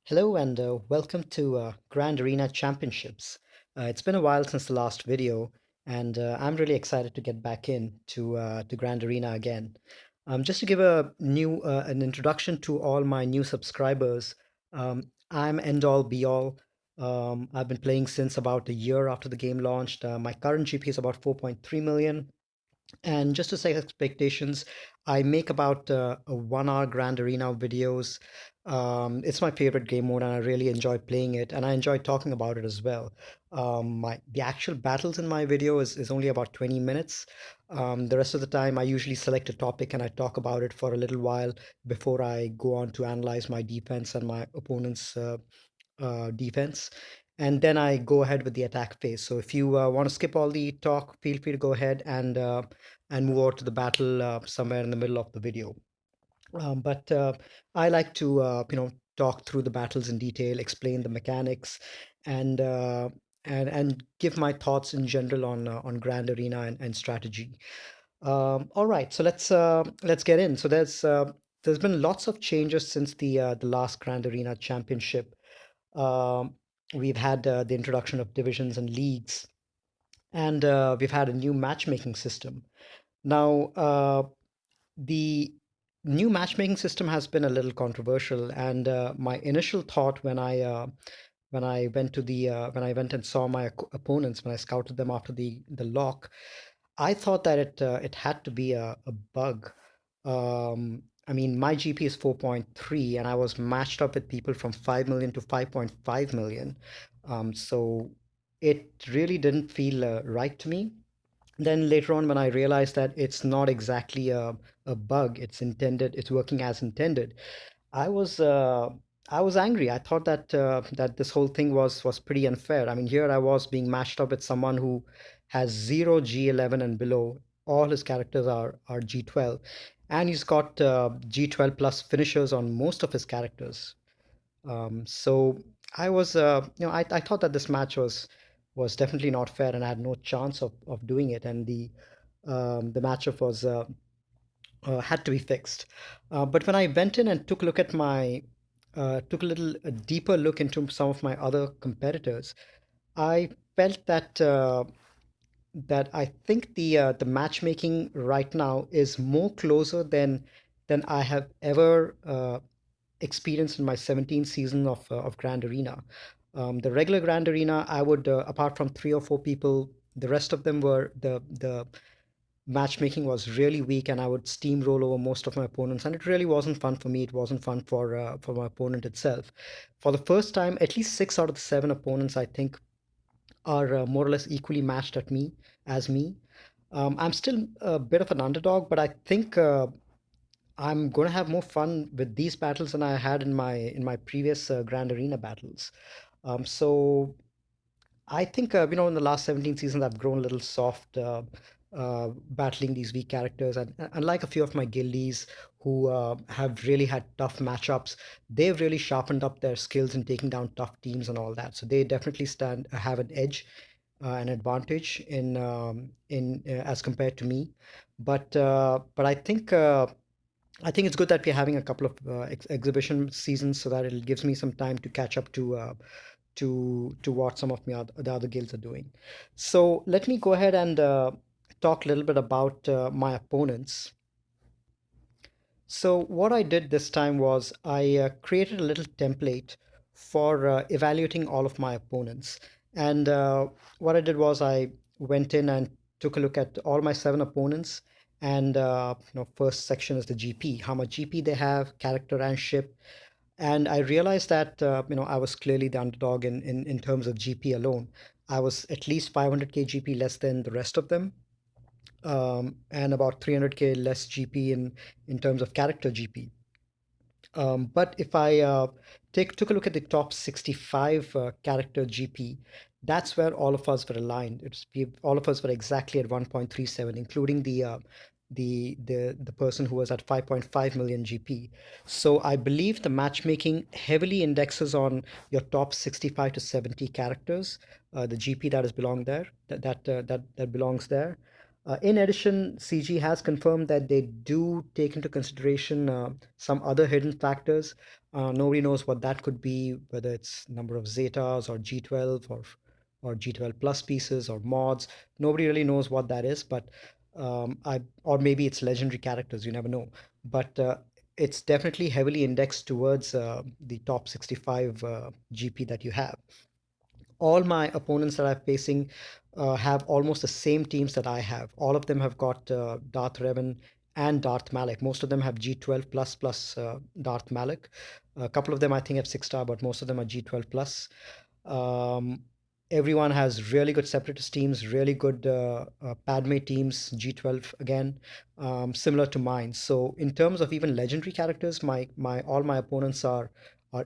Hello and welcome to Grand Arena Championships. It's been a while since the last video, and I'm really excited to get back in to Grand Arena again. Just to give an introduction to all my new subscribers, I'm End All Be All. I've been playing since about a year after the game launched. My current GP is about 4.3 million. And just to set expectations, I make about a 1 hour Grand Arena videos. It's my favorite game mode, and I really enjoy playing it, and I enjoy talking about it as well. The actual battles in my video is only about 20 minutes. The rest of the time, I usually select a topic and I talk about it for a little while before I go on to analyze my defense and my opponent's defense. And then I go ahead with the attack phase. So if you want to skip all the talk, feel free to go ahead and move over to the battle somewhere in the middle of the video. But I like to talk through the battles in detail, explain the mechanics, and uh, and give my thoughts in general on Grand Arena and strategy. All right, so let's get in. So there's been lots of changes since the last Grand Arena Championship. um, we've had the introduction of divisions and leagues, and we've had a new matchmaking system. Now, the new matchmaking system has been a little controversial, and my initial thought when I went and saw my opponents when I scouted them after the lock, I thought that it had to be a bug. I mean, my GP is 4.3, and I was matched up with people from 5 million to 5.5 million. So it really didn't feel right to me. Then later on, when I realized that it's not exactly a bug, it's working as intended, I was uh, I was angry. I thought that this whole thing was pretty unfair. I mean, here I was being matched up with someone who has zero G11 and below. All his characters are G12, and he's got G12 plus finishers on most of his characters. So I thought that this match was definitely not fair, and I had no chance of doing it. And the matchup was had to be fixed. But when I went in and took a look at took a little a deeper look into some of my other competitors, I felt that I think the matchmaking right now is more closer than I have ever experienced in my 17th season of Grand Arena. The regular Grand Arena, I would apart from three or four people, the rest of them were the matchmaking was really weak, and I would steamroll over most of my opponents, and it really wasn't fun for me. It wasn't fun for my opponent itself. For the first time, at least six out of the seven opponents, I think, are more or less equally matched at me as me. I'm still a bit of an underdog, but I think I'm going to have more fun with these battles than I had in my previous Grand Arena battles. So I think in the last 17 seasons I've grown a little soft battling these weak characters, and unlike a few of my guildies who have really had tough matchups, they've really sharpened up their skills in taking down tough teams and all that. So they definitely stand have an edge, an advantage in as compared to me. But I think it's good that we're having a couple of exhibition seasons so that it gives me some time to catch up to what some of the other guilds are doing. So let me go ahead and talk a little bit about my opponents. So what I did this time was I created a little template for evaluating all of my opponents. And what I did was I went in and took a look at all my seven opponents. And first section is the GP, how much GP they have, character and ship. And I realized that I was clearly the underdog in terms of GP alone. I was at least 500k GP less than the rest of them, and about 300k less GP in terms of character GP. But if I took a look at the top 65 character GP, that's where all of us were aligned. All of us were exactly at 1.37, including the person who was at 5.5 million GP. So I believe the matchmaking heavily indexes on your top 65 to 70 characters, the GP that is belong there, that belongs there. In addition, CG has confirmed that they do take into consideration some other hidden factors. Nobody knows what that could be, whether it's number of zetas or G12 or G12 plus pieces or mods. Nobody really knows what that is, but I or maybe it's legendary characters. You never know. But it's definitely heavily indexed towards the top 65 GP that you have. All my opponents that I'm facing have almost the same teams that I have. All of them have got Darth Revan and Darth Malik. Most of them have G12 plus Darth Malik. A couple of them I think have 6 star, but most of them are G12 plus. Um, Everyone has really good separatist teams, really good Padme teams, G12 again, similar to mine. So in terms of even legendary characters, my all my opponents are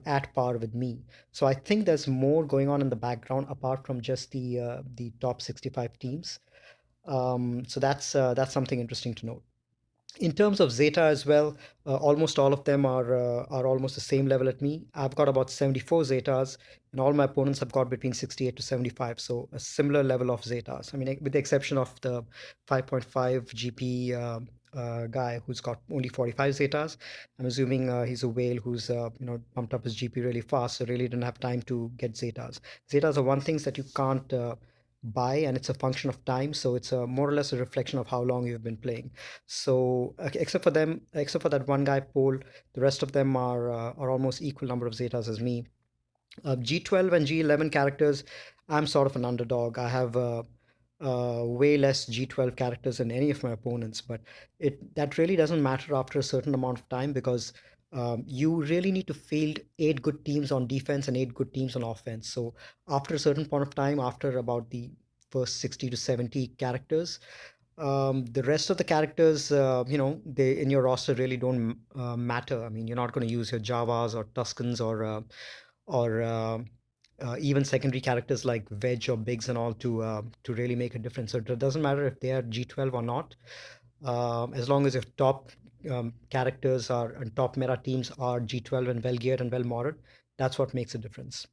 at par with me. So I think there's more going on in the background apart from just the top 65 teams. So that's something interesting to note. In terms of Zeta as well, almost all of them are almost the same level at me. I've got about 74 Zetas, and all my opponents have got between 68 to 75. So a similar level of Zetas. I mean, with the exception of the 5.5 GP guy who's got only 45 Zetas. I'm assuming he's a whale who's pumped up his GP really fast, so really didn't have time to get Zetas. Zetas are one things that you can't buy, and it's a function of time. So it's more or less a reflection of how long you've been playing. So except for them, except for that one guy, Paul, the rest of them are almost equal number of Zetas as me. G12 and G11 characters, I'm sort of an underdog. I have way less G12 characters than any of my opponents, but it that really doesn't matter after a certain amount of time because you really need to field 8 good teams on defense and 8 good teams on offense. So after a certain point of time, after about the first 60 to 70 characters, the rest of the characters, they in your roster really don't matter. I mean, you're not going to use your Javas or Tuscans or even secondary characters like Veg or Bigs and all to really make a difference. So it doesn't matter if they are G12 or not, as long as your top characters are and top meta teams are G12 and well geared and well modded. That's what makes a difference.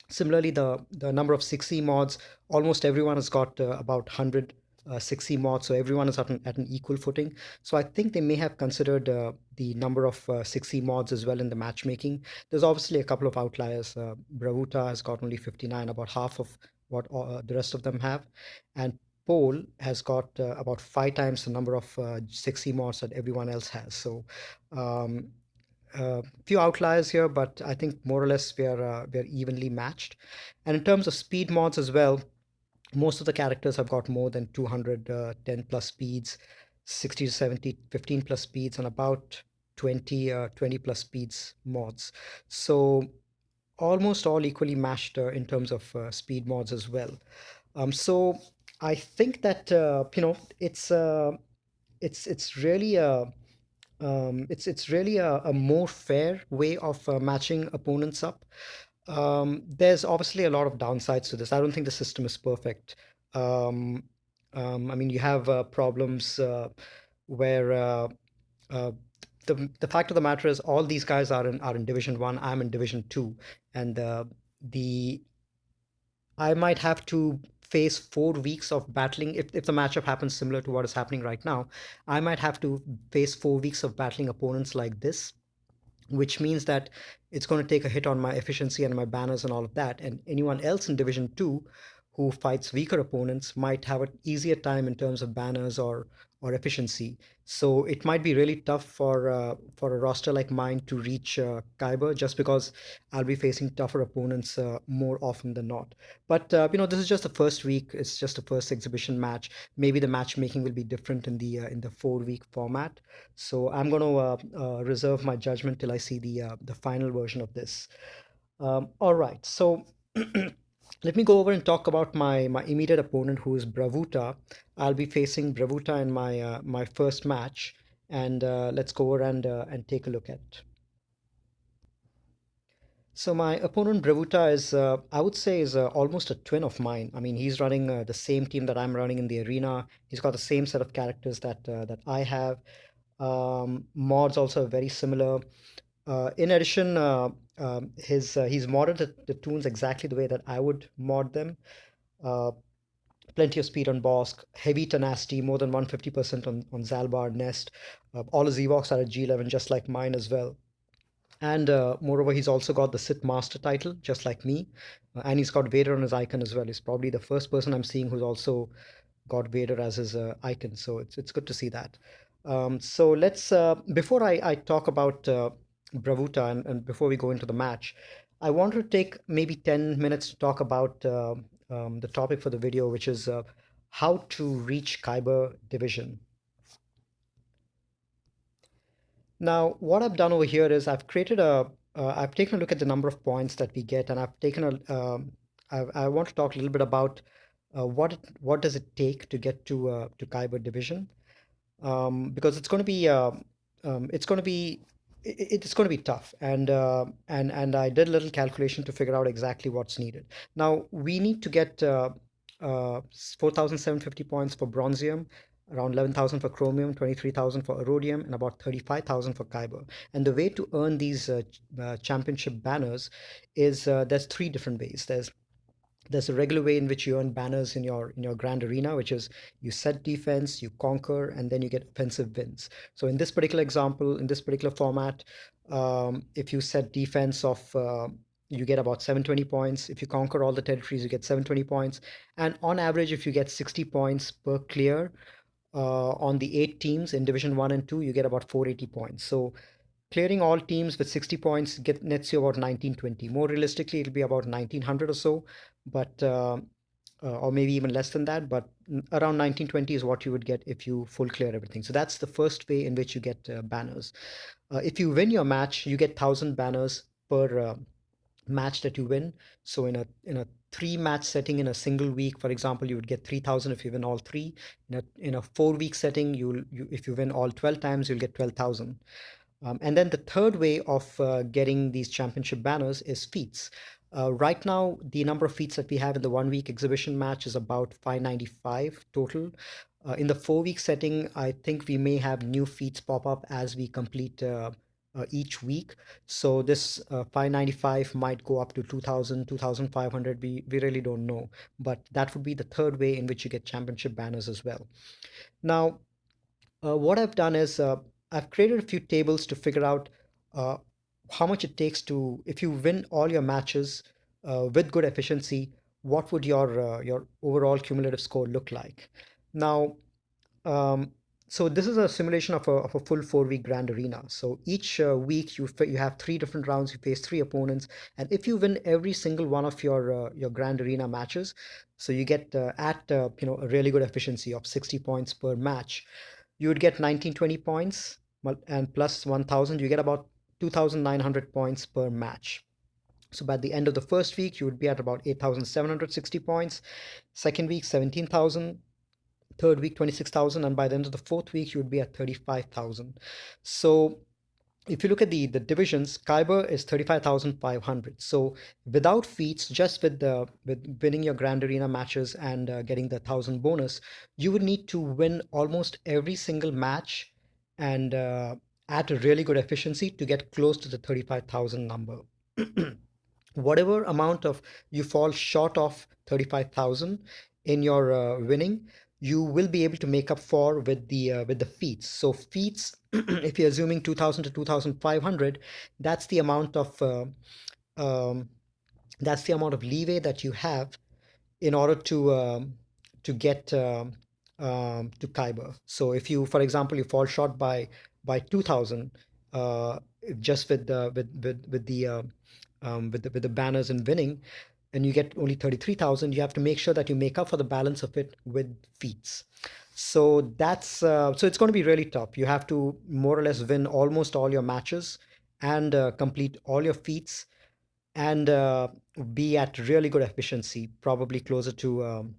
Similarly, the number of 6E mods, almost everyone has got about 100 6E mods, so everyone is at an equal footing. So I think they may have considered the number of 6E mods as well in the matchmaking. There's obviously a couple of outliers. Bravuta has got only 59, about half of what the rest of them have. And Pole has got about 5 times the number of 6E mods that everyone else has. So um, few outliers here, but I think more or less we are evenly matched. And in terms of speed mods as well, most of the characters have got more than 200 10 plus speeds, 60 to 70 15 plus speeds, and about 20 plus speeds mods. So almost all equally matched in terms of speed mods as well. So I think that it's really it's really a more fair way of matching opponents up. There's obviously a lot of downsides to this. I don't think the system is perfect. Um, I mean, you have problems where uh, the fact of the matter is all these guys are in Division One. I'm in Division Two, and the I might have to face 4 weeks of battling if the matchup happens similar to what is happening right now. I might have to face 4 weeks of battling opponents like this, which means that it's going to take a hit on my efficiency and my banners and all of that. And anyone else in Division 2 who fights weaker opponents might have an easier time in terms of banners or efficiency. So it might be really tough for a roster like mine to reach Kyber just because I'll be facing tougher opponents more often than not. But this is just the first week. It's just the first exhibition match. Maybe the matchmaking will be different in the 4 week format. So I'm going to reserve my judgment till I see the final version of this. All right, so let me go over and talk about my immediate opponent, who is Bravuta. I'll be facing Bravuta in my first match, and let's go over and take a look at it. So my opponent Bravuta is, I would say, is almost a twin of mine. I mean, he's running the same team that I'm running in the arena. He's got the same set of characters that I have. Mods also are very similar. In addition, he's modded the tunes exactly the way that I would mod them. Uh, plenty of speed on Bosk, heavy tenacity, more than 150% on Zalbar Nest. All his Evox are at G11, just like mine as well. And moreover, he's also got the Sith Master title, just like me. And he's got Vader on his icon as well. He's probably the first person I'm seeing who's also got Vader as his icon. So it's good to see that. So let's before I talk about Bravuta and before we go into the match, I want to take maybe 10 minutes to talk about the topic for the video, which is how to reach Kyber division. Now, what I've done over here is I've taken a look at the number of points that we get, and I want to talk a little bit about what does it take to get to Kyber division, because it's going to be it's going to be tough, and I did a little calculation to figure out exactly what's needed. Now we need to get 4,750 points for bronzium, around 11,000 for chromium, 23,000 for iridium, and about 35,000 for kyber. And the way to earn these championship banners is there's three different ways. There's a regular way in which you earn banners in your grand arena, which is you set defense, you conquer, and then you get offensive wins. So in this particular example, in this particular format, if you set defense of you get about 720 points. If you conquer all the territories, you get 720 points. And on average, if you get 60 points per clear on the 8 teams in Division 1 and 2, you get about 480 points. So clearing all teams with 60 points nets you about 1920. More realistically, it'll be about 1900 or so, but or maybe even less than that. But around 1920 is what you would get if you full clear everything. So that's the first way in which you get banners. If you win your match, you get 1,000 banners per match that you win. So in a three match setting in a single week, for example, you would get 3,000 if you win all three. In a 4 week setting, if you win all 12 times, you'll get 12,000. And then the third way of getting these championship banners is feats. Right now, the number of feats that we have in the 1 week exhibition match is about 595 total. In the 4 week setting, I think we may have new feats pop up as we complete each week. So this 595 might go up to 2,000, 2,500. We really don't know. But that would be the third way in which you get championship banners as well. Now, what I've done is I've created a few tables to figure out uh, how much it takes to, if you win all your matches with good efficiency, what would your overall cumulative score look like? Now, um, so this is a simulation of a full 4 week grand arena. So each week you have three different rounds. You face three opponents, and if you win every single one of your grand arena matches, so you get at a really good efficiency of 60 points per match, you would get 1920 points and plus 1,000. You get about 2,900 points per match. So by the end of the first week, you would be at about 8,760 points. Second week, 17,000. Third week, 26,000. And by the end of the fourth week, you would be at 35,000. So if you look at the divisions, Kyber is 35,500. So without feats, just with winning your Grand Arena matches and getting the 1,000 bonus, you would need to win almost every single match and at a really good efficiency to get close to the 35,000 number. Whatever amount of you fall short of 35,000 in your winning, you will be able to make up for with the feats. So feats, if you're assuming 2,000 to 2,500, that's the amount of um, that's the amount of leeway that you have in order to get to Kyber. So if you, for example, you fall short by 2,000 uh, just with the banners and winning, and you get only 33,000, you have to make sure that you make up for the balance of it with feats. So so it's going to be really tough. You have to more or less win almost all your matches and complete all your feats and be at really good efficiency, probably to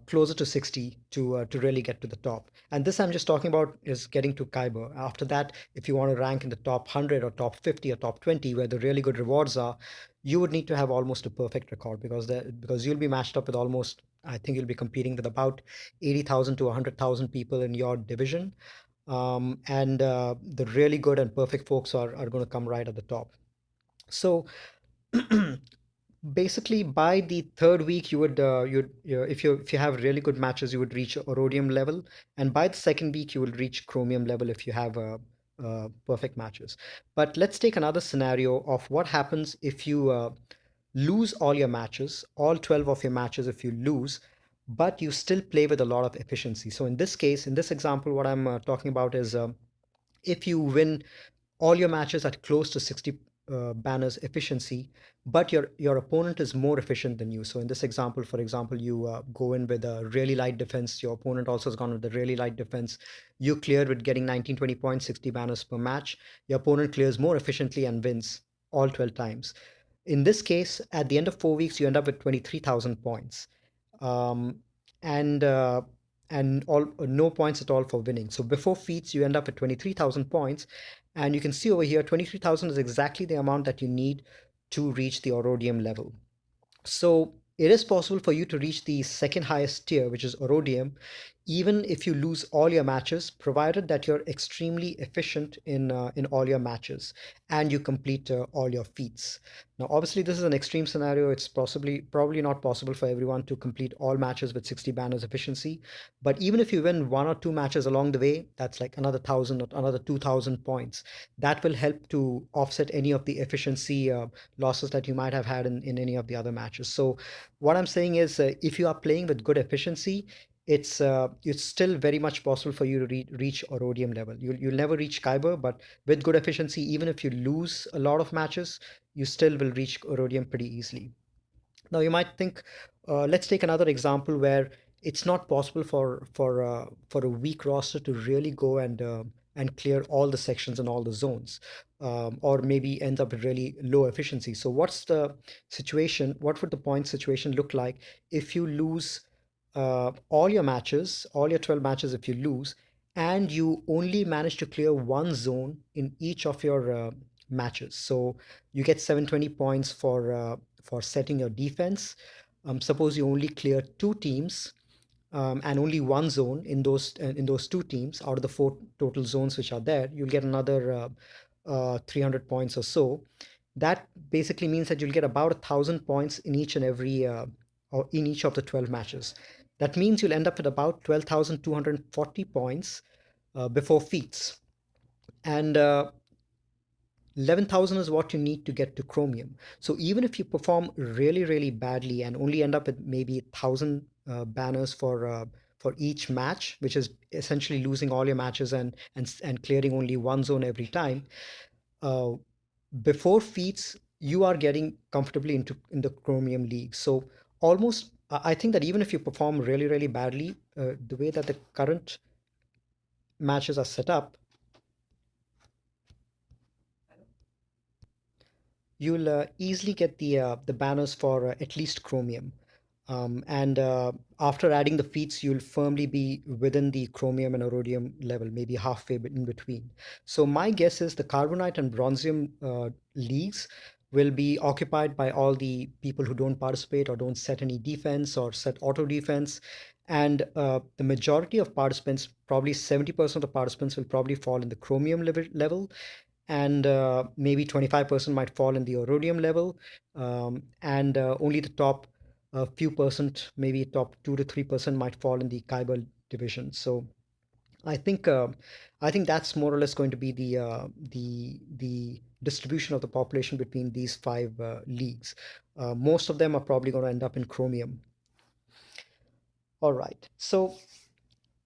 closer to 60 to really get to the top. And this I'm just talking about is getting to Kyber. After that, if you want to rank in the top 100 or top 50 or top 20, where the really good rewards are, you would need to have almost a perfect record because you'll be matched up with almost, I think you'll be competing with about 80,000 to 100,000 people in your division. And the really good and perfect folks are going to come right at the top. So Basically, by the third week, if you have really good matches, you would reach rhodium level, and by the second week, you will reach chromium level if you have perfect matches. But let's take another scenario of what happens if you lose all your matches, all 12 of your matches if you lose, but you still play with a lot of efficiency. So in this case, in this example, what I'm talking about is if you win all your matches at close to 60 banners efficiency, but your opponent is more efficient than you. So in this example, for example, you go in with a really light defense. Your opponent also has gone with a really light defense. You cleared with getting 19, 20 points, 60 banners per match. Your opponent clears more efficiently and wins all 12 times. In this case, at the end of 4 weeks, you end up with 23,000 points. Um, and and all no points at all for winning. So before feats, you end up with 23,000 points, and you can see over here, 23,000 is exactly the amount that you need to reach the Orodium level. So it is possible for you to reach the second highest tier, which is Orodium, even if you lose all your matches, provided that you're extremely efficient in all your matches and you complete all your feats. Now, obviously, this is an extreme scenario. It's possibly probably not possible for everyone to complete all matches with 60 banners efficiency. But even if you win one or two matches along the way, that's like another thousand or another 2,000 points. That will help to offset any of the efficiency losses that you might have had in any of the other matches. So what I'm saying is, if you are playing with good efficiency, it's still very much possible for you to reach Orodium level. You'll never reach Kyber, but with good efficiency, even if you lose a lot of matches, you still will reach Orodium pretty easily. Now you might think, let's take another example where it's not possible for a weak roster to really go and clear all the sections and all the zones, or maybe end up with really low efficiency. So what's the situation? What would the point situation look like if you lose all your matches, all your 12 matches? If you lose and you only manage to clear one zone in each of your matches, so you get 720 points for setting your defense. Suppose you only clear two teams and only one zone in those two teams out of the four total zones which are there, you'll get another 300 points or so. That basically means that you'll get about 1,000 points in each and every or in each of the 12 matches. That means you'll end up with about 12,240 points before feats. And 11,000 is what you need to get to chromium. So even if you perform really, really badly and only end up with maybe 1,000 banners for each match, which is essentially losing all your matches and clearing only one zone every time, uh, before feats, you are getting comfortably into in the chromium league. So almost, I think that even if you perform really, really badly, the way that the current matches are set up, you'll easily get the banners for at least chromium. And after adding the feats, you'll firmly be within the chromium and iridium level, maybe halfway in between. So my guess is the carbonite and bronzium leagues will be occupied by all the people who don't participate or don't set any defense or set auto defense. And the majority of participants, probably 70% of the participants, will probably fall in the chromium level, and maybe 25% might fall in the rhodium level, and only the top few percent, maybe top 2 to 3% might fall in the Kyber division. So I think I think that's more or less going to be the distribution of the population between these five leagues. Most of them are probably going to end up in chromium. All right. So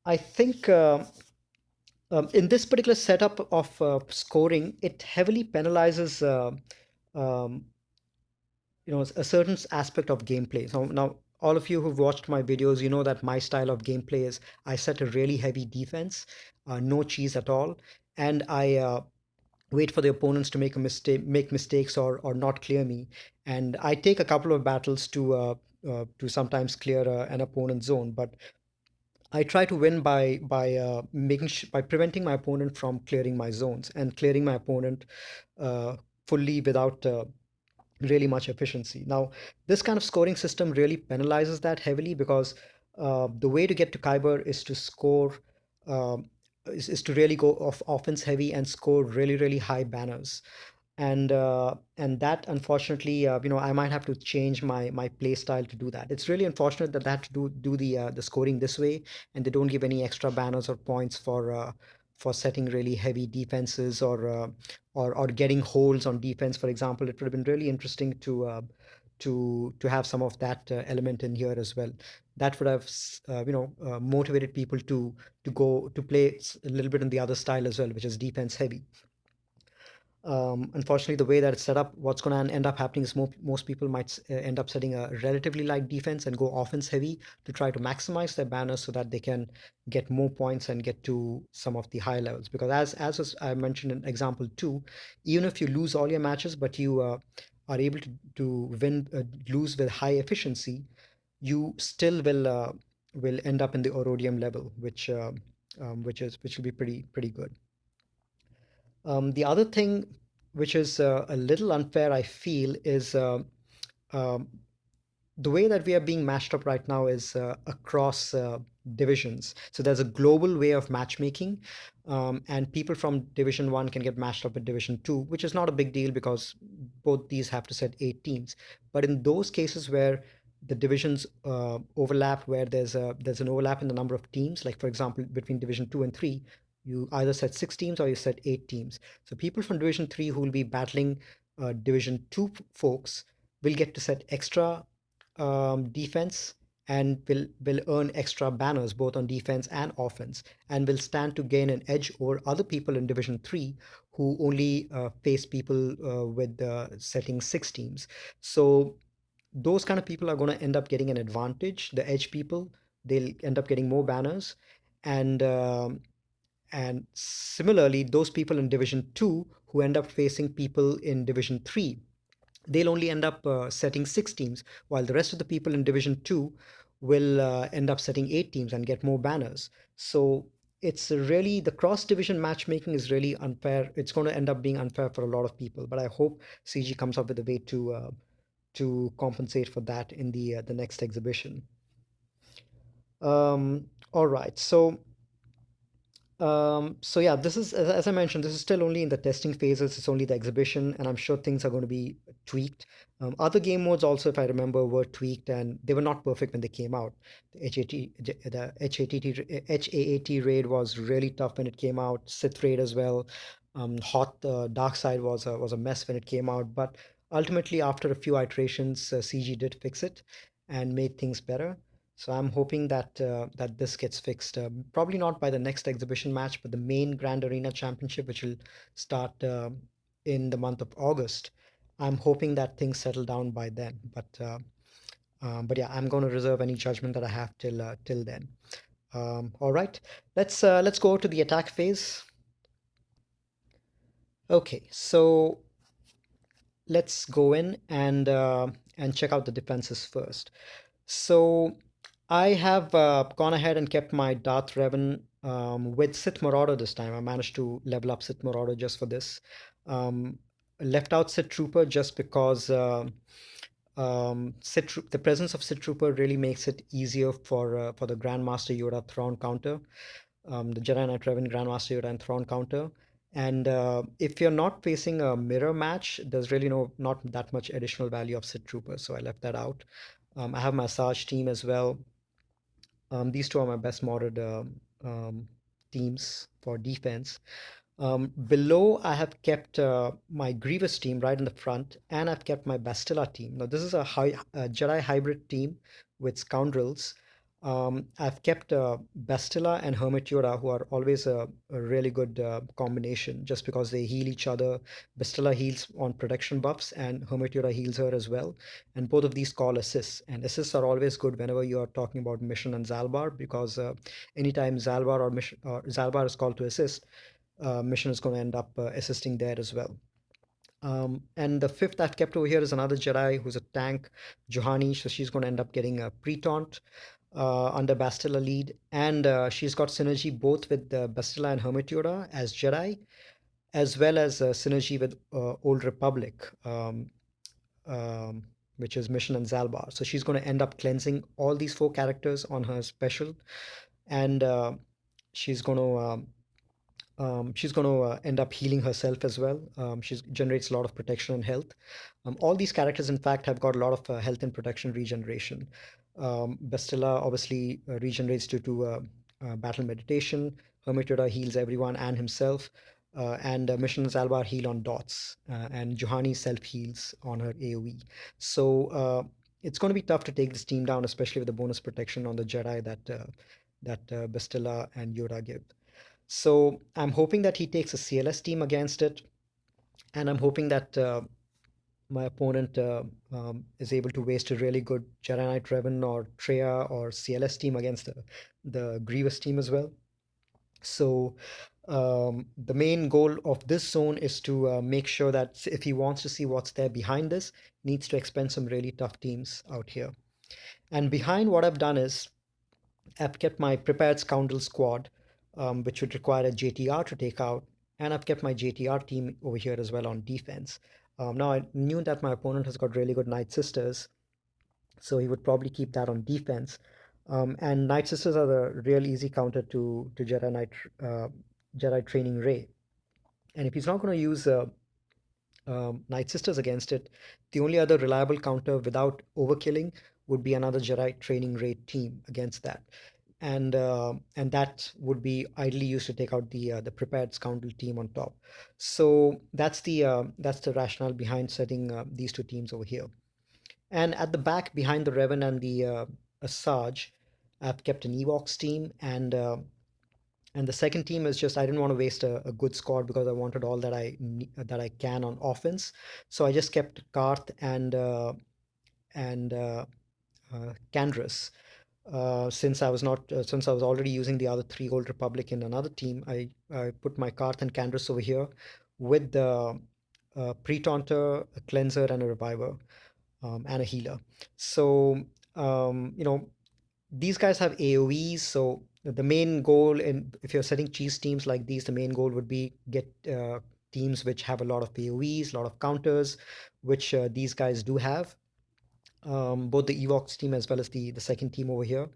I think in this particular setup of scoring, it heavily penalizes um, a certain aspect of gameplay. So now all of you who've watched my videos, you know that my style of gameplay is I set a really heavy defense, no cheese at all, and I wait for the opponents to make mistakes or not clear me, and I take a couple of battles to sometimes clear an opponent's zone, but I try to win by preventing my opponent from clearing my zones and clearing my opponent fully without really much efficiency. Now, this kind of scoring system really penalizes that heavily because the way to get to Kyber is to score, is to really go off offense heavy and score really, really high banners. And that unfortunately, I might have to change my play style to do that. It's really unfortunate that they have to do the scoring this way, and they don't give any extra banners or points for setting really heavy defenses or getting holds on defense, for example. It would have been really interesting to have some of that element in here as well. That would have motivated people to go to play a little bit in the other style as well, which is defense heavy. Unfortunately, the way that it's set up, what's going to end up happening is most people might end up setting a relatively light defense and go offense heavy to try to maximize their banners so that they can get more points and get to some of the high levels. Because I mentioned in example two, even if you lose all your matches, but you are able lose with high efficiency, you still will end up in the Orodium level, which will be pretty good. The other thing, which is a little unfair, I feel, is um, the way that we are being matched up right now is across divisions. So there's a global way of matchmaking, and people from Division 1 can get matched up with Division 2, which is not a big deal because both these have to set 8 teams. But in those cases where the divisions overlap, where there's an overlap in the number of teams, like for example between Division 2 and 3, you either set 6 teams or you set 8 teams. So people from Division 3 who will be battling Division 2 folks will get to set extra defense and will earn extra banners both on defense and offense, and will stand to gain an edge over other people in Division 3 who only face people with setting 6 teams. So those kind of people are going to end up getting an advantage. The edge people, they'll end up getting more banners, and similarly, those people in Division 2 who end up facing people in Division 3, they'll only end up setting 6 teams, while the rest of the people in Division 2 will end up setting 8 teams and get more banners. So it's really the cross division matchmaking is really unfair. It's going to end up being unfair for a lot of people, but I hope CG comes up with a way to compensate for that in the next exhibition. All right, so yeah, this is as I mentioned, this is still only in the testing phases. It's only the exhibition, and I'm sure things are going to be tweaked. Other game modes also, if I remember, were tweaked, and they were not perfect when they came out. The HAAT raid was really tough when it came out. Sith raid as well. Hot Dark Side was a mess when it came out, but ultimately, after a few iterations, CG did fix it and made things better. So I'm hoping that this gets fixed. Probably not by the next exhibition match, but the main Grand Arena Championship, which will start in the month of August. I'm hoping that things settle down by then. But yeah, I'm going to reserve any judgment that I have till then. All right, let's go to the attack phase. Okay, so let's go in and check out the defenses first. So I have gone ahead and kept my Darth Revan with Sith Marauder this time. I managed to level up Sith Marauder just for this. Um, Left out Sith Trooper just because the presence of Sith Trooper really makes it easier for the Grandmaster Yoda Thrawn counter, the Jedi Knight Revan Grandmaster Yoda and Thrawn counter. And if you're not facing a mirror match, there's really not that much additional value of Sith Troopers, so I left that out. I have my Sarge team as well. These two are my best modded teams for defense. Below, I have kept my Grievous team right in the front, and I've kept my Bastilla team. Now, this is a Jedi hybrid team with scoundrels. I've kept Bastilla and Hermit Yoda, who are always a really good combination just because they heal each other. Bastilla heals on protection buffs, and Hermit Yoda heals her as well. And both of these call assists. And assists are always good whenever you're talking about Mission and Zalbar, because anytime Zalbar is called to assist, Mission is going to end up assisting there as well. And the fifth I've kept over here is another Jedi who's a tank, Johanni. So she's going to end up getting a pre-taunt under Bastilla lead. And she's got synergy both with Bastilla and Hermit Yoda as Jedi, as well as synergy with Old Republic, which is Mission and Zalbar. So she's going to end up cleansing all these four characters on her special. And she's going to She's going to end up healing herself as well. She generates a lot of protection and health. All these characters, in fact, have got a lot of health and protection regeneration. Bastilla obviously regenerates due to battle meditation. Hermituda heals everyone and himself. And Mission Zalbar heal on dots. And Johanni self heals on her AoE. So it's going to be tough to take this team down, especially with the bonus protection on the Jedi that Bastilla and Yoda give. So I'm hoping that he takes a CLS team against it, and I'm hoping that my opponent is able to waste a really good Jedi Knight Revan or Treya or CLS team against the Grievous team as well. So the main goal of this zone is to make sure that if he wants to see what's there behind this, he needs to expend some really tough teams out here. And behind what I've done is I've kept my prepared scoundrel squad, which would require a JTR to take out, and I've kept my JTR team over here as well on defense. Now, I knew that my opponent has got really good Night Sisters, so he would probably keep that on defense. And Night Sisters are the real easy counter to Jedi Training Ray. And if he's not going to use Night Sisters against it, the only other reliable counter without overkilling would be another Jedi Training Raid team against that, and that would be ideally used to take out the prepared scoundrel team on top. So that's the rationale behind setting these two teams over here. And at the back, behind the Revan and the Asajj, I've kept an Evox team, and the second team is just I didn't want to waste a good squad because I wanted all that I can on offense. So I just kept Karth and Candrus. Since I was already using the other three Old Republic in another team, I put my Karth and Candrus over here with the Pre-Taunter, a Cleanser, and a Reviver, and a Healer. So these guys have AoEs, so the main goal in if you're setting cheese teams like these, the main goal would be get teams which have a lot of AoEs, a lot of counters, which these guys do have. Both the Evox team as well as the second team over here.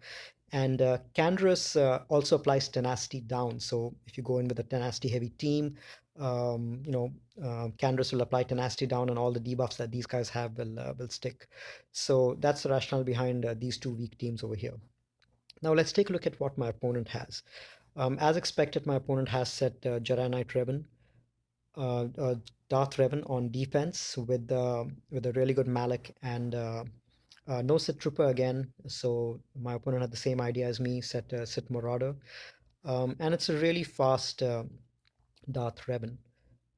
And Canderous also applies tenacity down. So if you go in with a tenacity heavy team, Canderous will apply tenacity down, and all the debuffs that these guys have will stick. So that's the rationale behind these two weak teams over here. Now let's take a look at what my opponent has. As expected, my opponent has set Jedi Knight Revan, Darth Revan on defense with a really good Malak and no Sith Trooper again. So my opponent had the same idea as me, set Sith Marauder, and it's a really fast Darth Revan,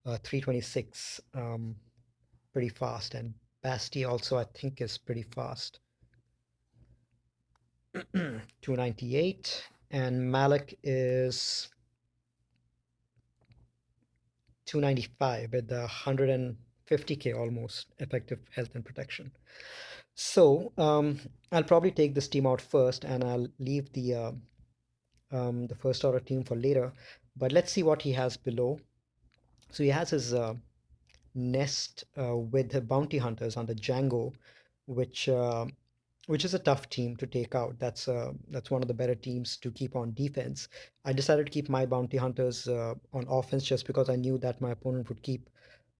326, pretty fast, and Basti also I think is pretty fast, 298, and Malak is 295 with the 150k almost effective health and protection. So I'll probably take this team out first, and I'll leave the first order team for later. But let's see what he has below. So he has his nest with the bounty hunters on the Django, which uh, which is a tough team to take out. That's one of the better teams to keep on defense. I decided to keep my bounty hunters on offense just because I knew that my opponent would keep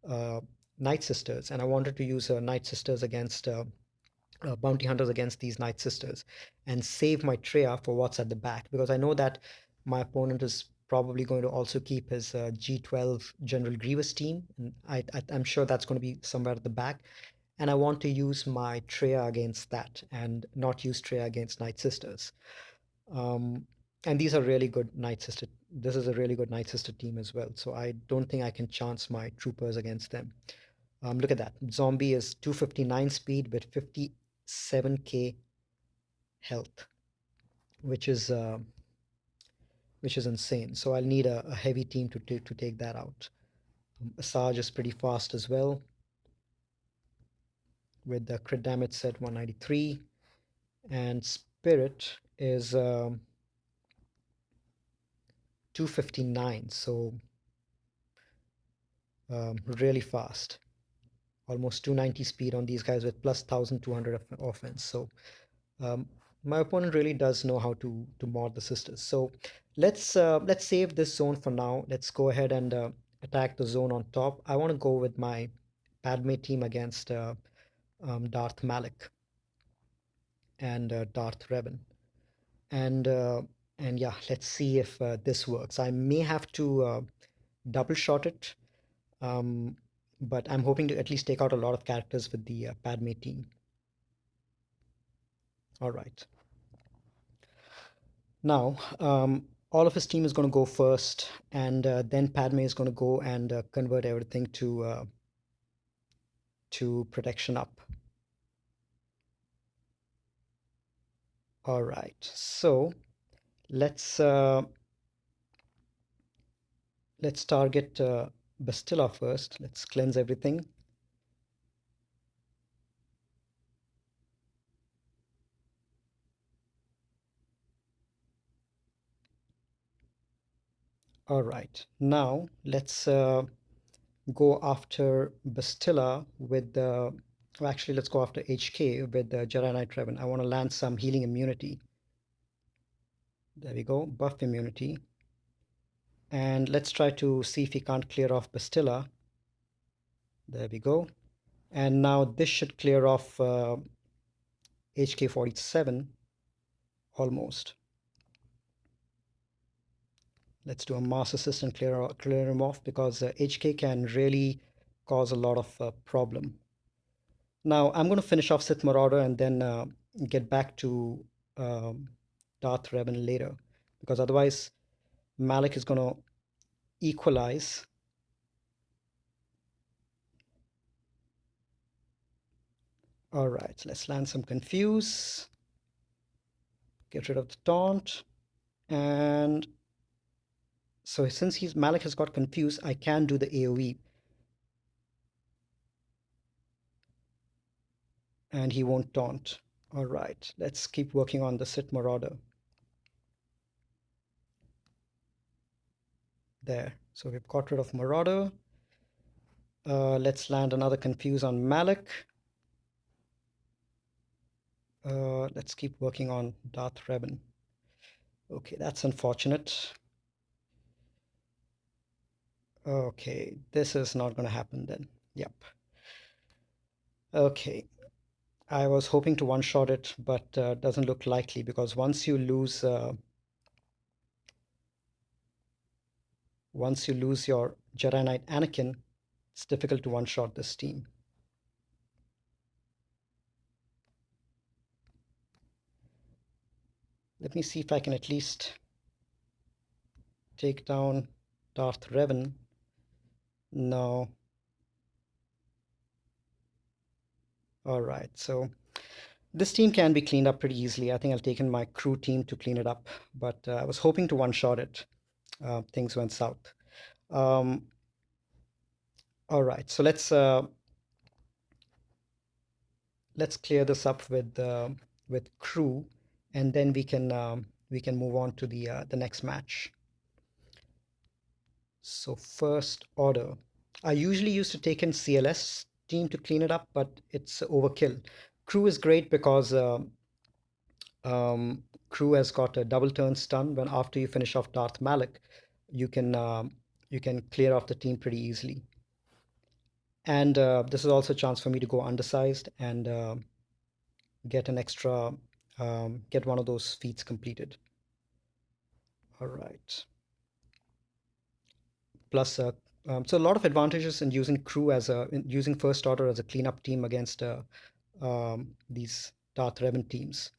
uh, Night Sisters, and I wanted to use Night Sisters against bounty hunters against these Night Sisters and save my Treya for what's at the back because I know that my opponent is probably going to also keep his G12 General Grievous team, and I'm sure that's going to be somewhere at the back. And I want to use my Treya against that and not use Treya against Night Sisters. Um, and these are really good Night Sister. This is a really good Night Sister team as well. So I don't think I can chance my troopers against them. Look at that. Zombie is 259 speed with 57k health, which is uh, which is insane. So I'll need a heavy team to take that out. Asajj is pretty fast as well, with the crit damage set 193, and Spirit is 259. So really fast, almost 290 speed on these guys with plus 1200 offense. So um, My opponent really does know how to mod the sisters. So let's save this zone for now. Let's go ahead and attack the zone on top. I want to go with my Padme team against Darth Malik and Darth Revan. And uh, and yeah, let's see if this works. I may have to double shot it, um, but I'm hoping to at least take out a lot of characters with the Padme team. All right. Now, all of his team is going to go first, and then Padme is going to go and convert everything to protection up. All right. So let's uh, let's target Bastilla first. Let's cleanse everything. All right. Now let's go after Bastilla with the. Well, actually, let's go after HK with the Jedi Knight Revan. I want to land some healing immunity. There we go, buff immunity. And let's try to see if we can't clear off Bastilla. There we go. And now this should clear off HK47 almost. Let's do a mass assist and clear him off because HK can really cause a lot of problem. Now I'm going to finish off Sith Marauder and then get back to um, Darth Revan later because otherwise Malik is going to equalize. All right, so let's land some Confuse, get rid of the Taunt, and so since he's Malik has got Confused, I can do the AoE, and he won't taunt. All right, let's keep working on the Sith Marauder. There, so we've got rid of Marauder. Let's land another Confuse on Malik. Let's keep working on Darth Revan. Okay, that's unfortunate. Okay, this is not going to happen then. Yep. Okay, I was hoping to one-shot it, but doesn't look likely because once you lose your Jedi Knight Anakin, it's difficult to one-shot this team. Let me see if I can at least take down Darth Revan. No. All right, so this team can be cleaned up pretty easily. I think I've taken my crew team to clean it up, but I was hoping to one-shot it. Things went south. Um, all right, so let's clear this up with crew, and then we can move on to the next match. So first order. I usually used to take in CLS team to clean it up, but it's overkill. Crew is great because Crew has got a double turn stun. When after you finish off Darth Malik, you can you can clear off the team pretty easily. And this is also a chance for me to go undersized and get an extra get one of those feats completed. All right. Plus, so a lot of advantages in using crew as in using first order as a cleanup team against these Darth Revan teams.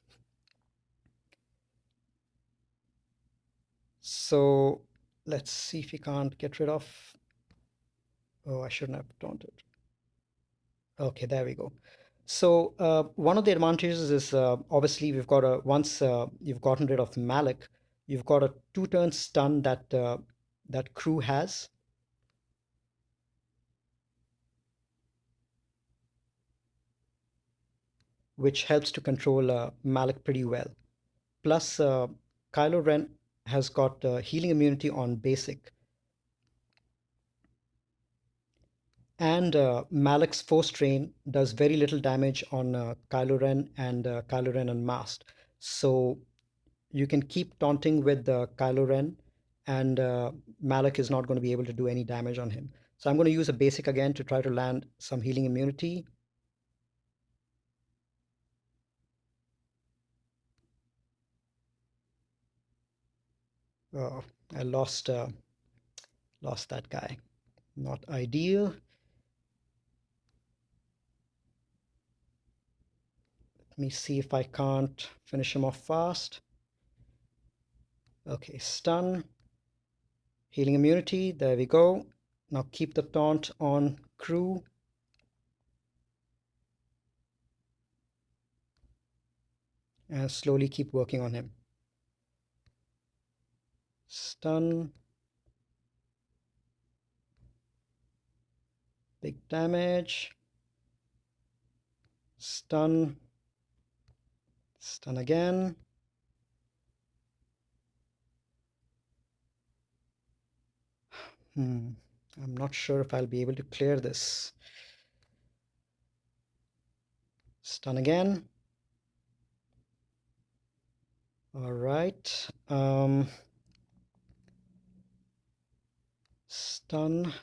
So let's see if we can't get rid of. Oh, I shouldn't have taunted. Okay, there we go. So one of the advantages is obviously we've got a once you've gotten rid of Malik, you've got a two-turn stun that that crew has. Which helps to control Malik pretty well. Plus, Kylo Ren has got healing immunity on basic, and Malik's Force Train does very little damage on Kylo Ren and Kylo Ren Unmasked. So you can keep taunting with Kylo Ren, and Malak is not going to be able to do any damage on him. So I'm going to use a basic again to try to land some healing immunity. Oh, I lost that guy. Not ideal. Let me see if I can't finish him off fast. Okay, stun, healing immunity. There we go. Now keep the taunt on crew and slowly keep working on him. Stun, big damage. Stun, stun again. Hmm, I'm not sure if I'll be able to clear this. Stun again. All right. Stun.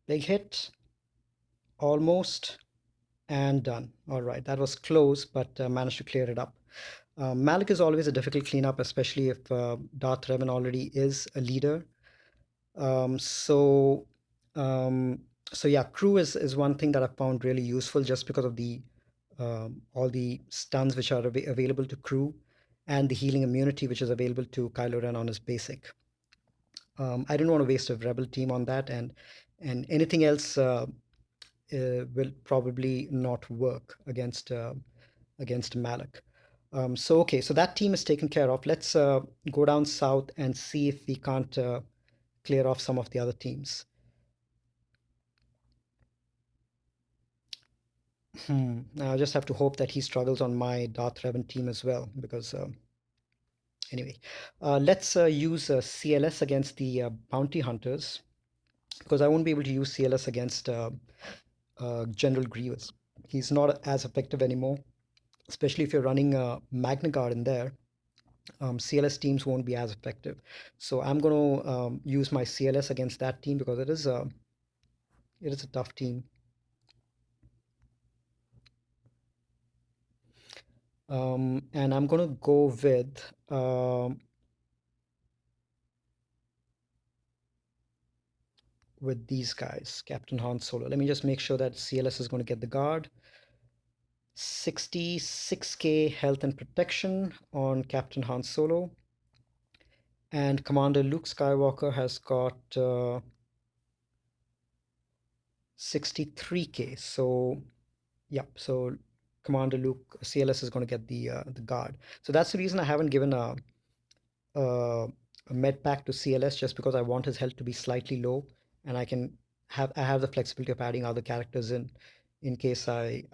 Big hit. Almost. And done. All right. That was close, but managed to clear it up. Malik is always a difficult cleanup, especially if Darth Revan already is a leader. Um, so, um, so yeah, crew is one thing that I found really useful just because of the all the stuns which are available to crew, and the healing immunity which is available to Kylo Ren on his basic. I didn't want to waste a rebel team on that, and anything else will probably not work against Malik. So okay, so that team is taken care of. Let's go down south and see if we can't clear off some of the other teams. I just have to hope that he struggles on my Darth Revan team as well, because anyway, let's use CLS against the bounty hunters, because I won't be able to use CLS against General Grievous. He's not as effective anymore, especially if you're running Magna Guard in there. CLS teams won't be as effective. So I'm going to use my CLS against that team because it is a tough team. And I'm going to go with these guys, Captain Han Solo. Let me just make sure that CLS is going to get the guard. 66k health and protection on Captain Han Solo. And Commander Luke Skywalker has got 63k. So, yeah, so Commander Luke CLS is going to get the guard. So that's the reason I haven't given a, a med pack to CLS, just because I want his health to be slightly low, and I have the flexibility of adding other characters in case I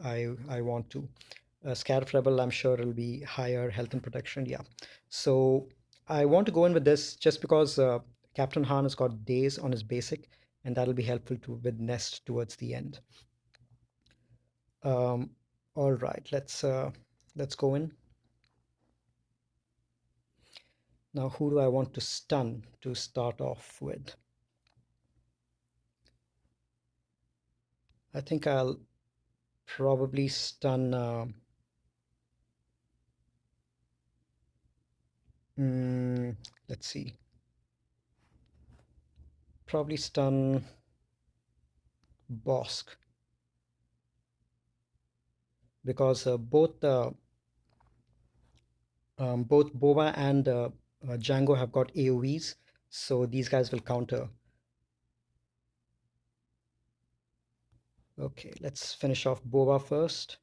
want to. Scarif Rebel, I'm sure it'll be higher health and protection. Yeah. So I want to go in with this just because Captain Han has got days on his basic, and that'll be helpful to with Nest towards the end. Um, all right, let's go in. Now, who do I want to stun to start off with? I think I'll probably stun. Mm, let's see. Probably stun Bosk, because both Boba and Django have got AoEs, so these guys will counter. Okay, let's finish off Boba first.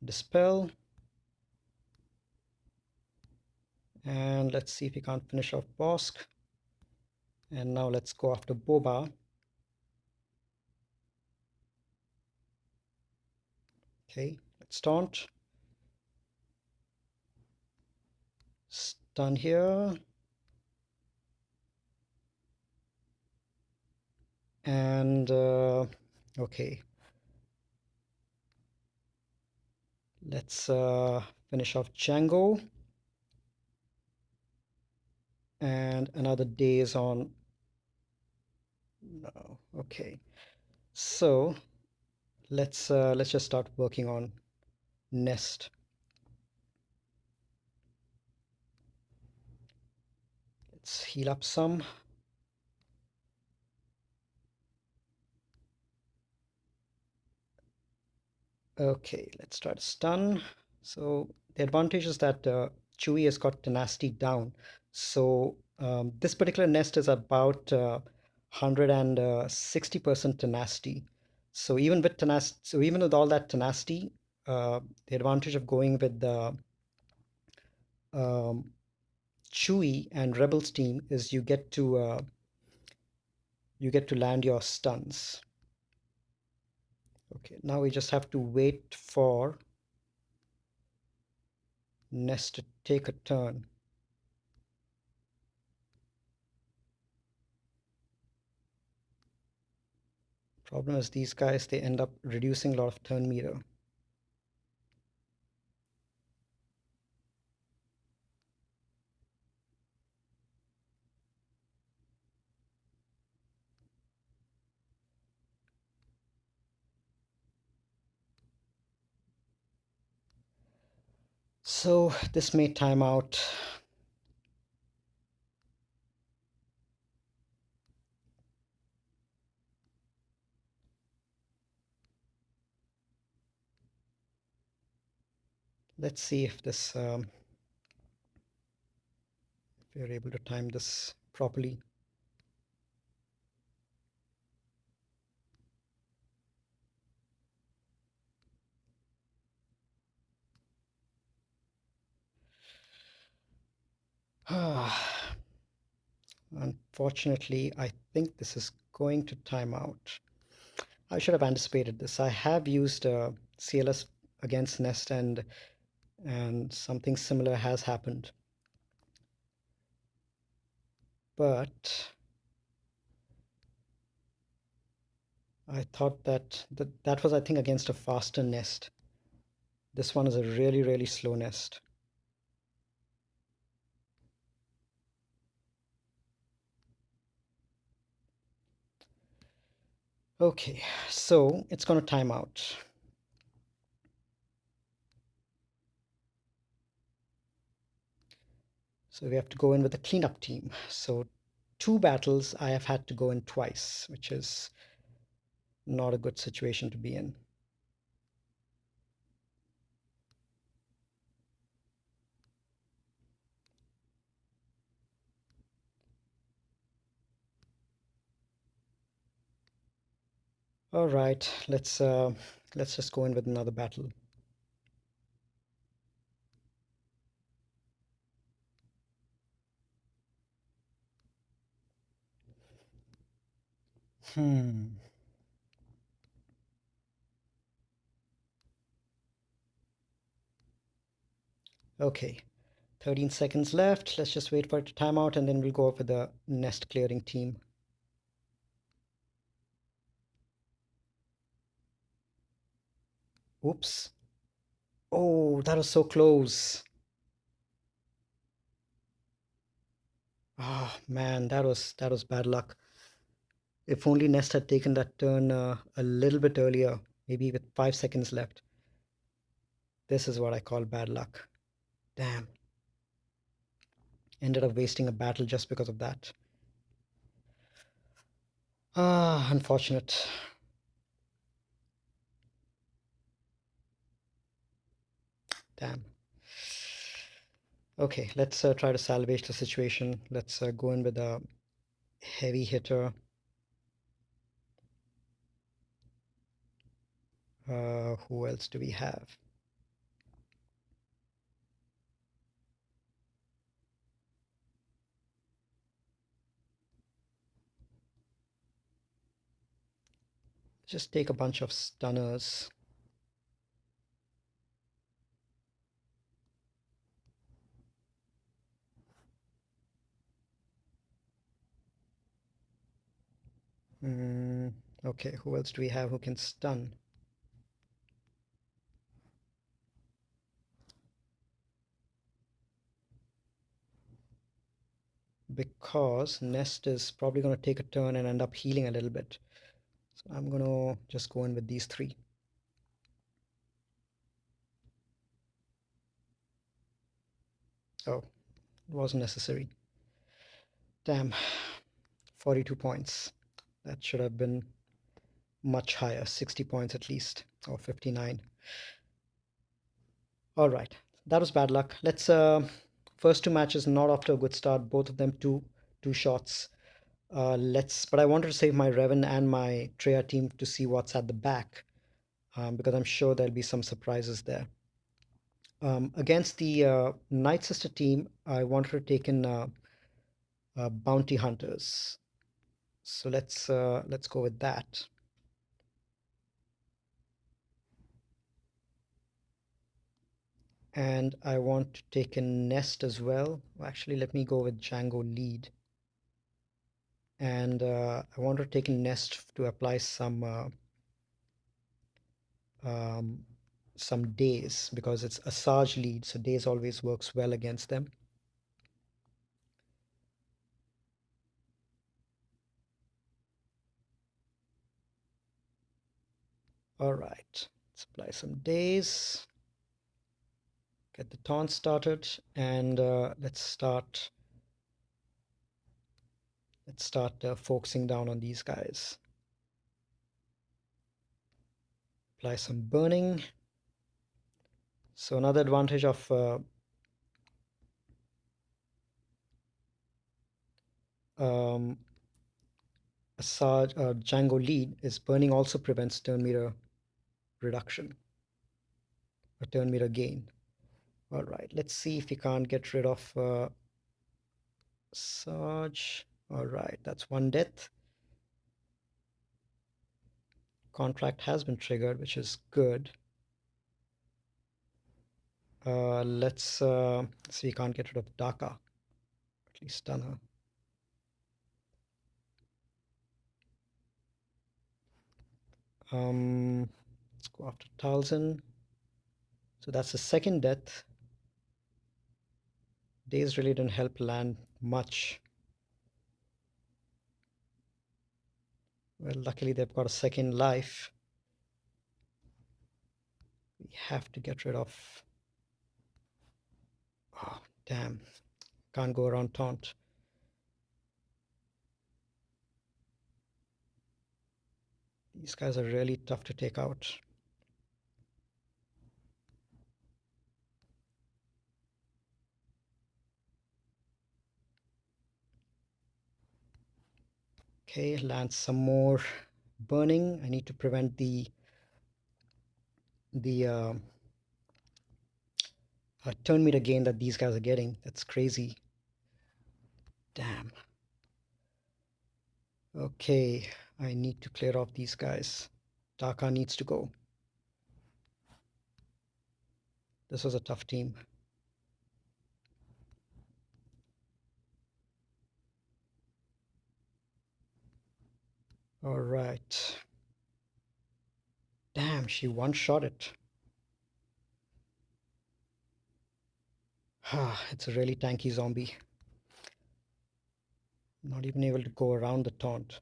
Dispel. And let's see if we can't finish off Bosk. And now let's go after Boba. Okay, let's taunt. Stun here. And okay, let's finish off Django. And another day is on. No, okay. So let's just start working on Nest. Let's heal up some. Okay, let's try to stun. So the advantage is that Chewie has got tenacity down. So this particular nest is about 160% tenacity. So even with tenacity, so even with all that tenacity, the advantage of going with the um, Chewie and Rebels team is you get to land your stuns. Okay, now we just have to wait for Nest to take a turn. Problem is these guys, they end up reducing a lot of turn meter. So this may time out. Let's see if this if we're able to time this properly. Unfortunately, I think this is going to time out. I should have anticipated this. I have used CLS against Nest and something similar has happened. But I thought that was, I think, against a faster Nest. This one is a really, really slow Nest. Okay, so it's going to time out. So we have to go in with a cleanup team. So two battles I have had to go in twice, which is not a good situation to be in. All right, let's just go in with another battle. Hmm. Okay, 13 seconds left. Let's just wait for it to time out and then we'll go up with the nest clearing team. Oops. Oh, that was so close. Ah, man, that was bad luck. If only Nest had taken that turn a little bit earlier, maybe with 5 seconds left. This is what I call bad luck. Damn. Ended up wasting a battle just because of that. Ah, unfortunate. Damn. Okay, let's try to salvage the situation. Let's go in with a heavy hitter. Who else do we have? Just take a bunch of stunners. Okay, who else do we have who can stun? Because Nest is probably going to take a turn and end up healing a little bit. So I'm going to just go in with these three. Oh, it wasn't necessary. Damn, 42 points. That should have been much higher, 60 points at least, or 59. All right, that was bad luck. Let's first two matches not off to a good start. Both of them two shots. But I wanted to save my Revan and my Treya team to see what's at the back, because I'm sure there'll be some surprises there. Against the Night Sister team, I wanted to take in bounty hunters. So let's go with that. And I want to take a Nest as well. Actually, let me go with Django lead. And I want to take a Nest to apply um, some days because it's a Sarge lead, so days always works well against them. All right, let's apply some days, get the taunt started, and let's start focusing down on these guys. Apply some burning. So another advantage of um, a Sarge Django lead is burning also prevents turn meter reduction, a turn meter gain. All right, let's see if we can't get rid of Sarge. All right, that's one death. Contract has been triggered, which is good. Let's see, we can't get rid of Daka. At least stun her. Let's go after Talzin. So that's the second death. Days really didn't help land much. Well, luckily they've got a second life. We have to get rid of... Oh, damn. Can't go around taunt. These guys are really tough to take out. Okay, land some more burning. I need to prevent the turn meter gain that these guys are getting. That's crazy. Damn. Okay, I need to clear off these guys. Taka needs to go. This was a tough team. All right. Damn, she one-shot it. It's a really tanky zombie. Not even able to go around the taunt.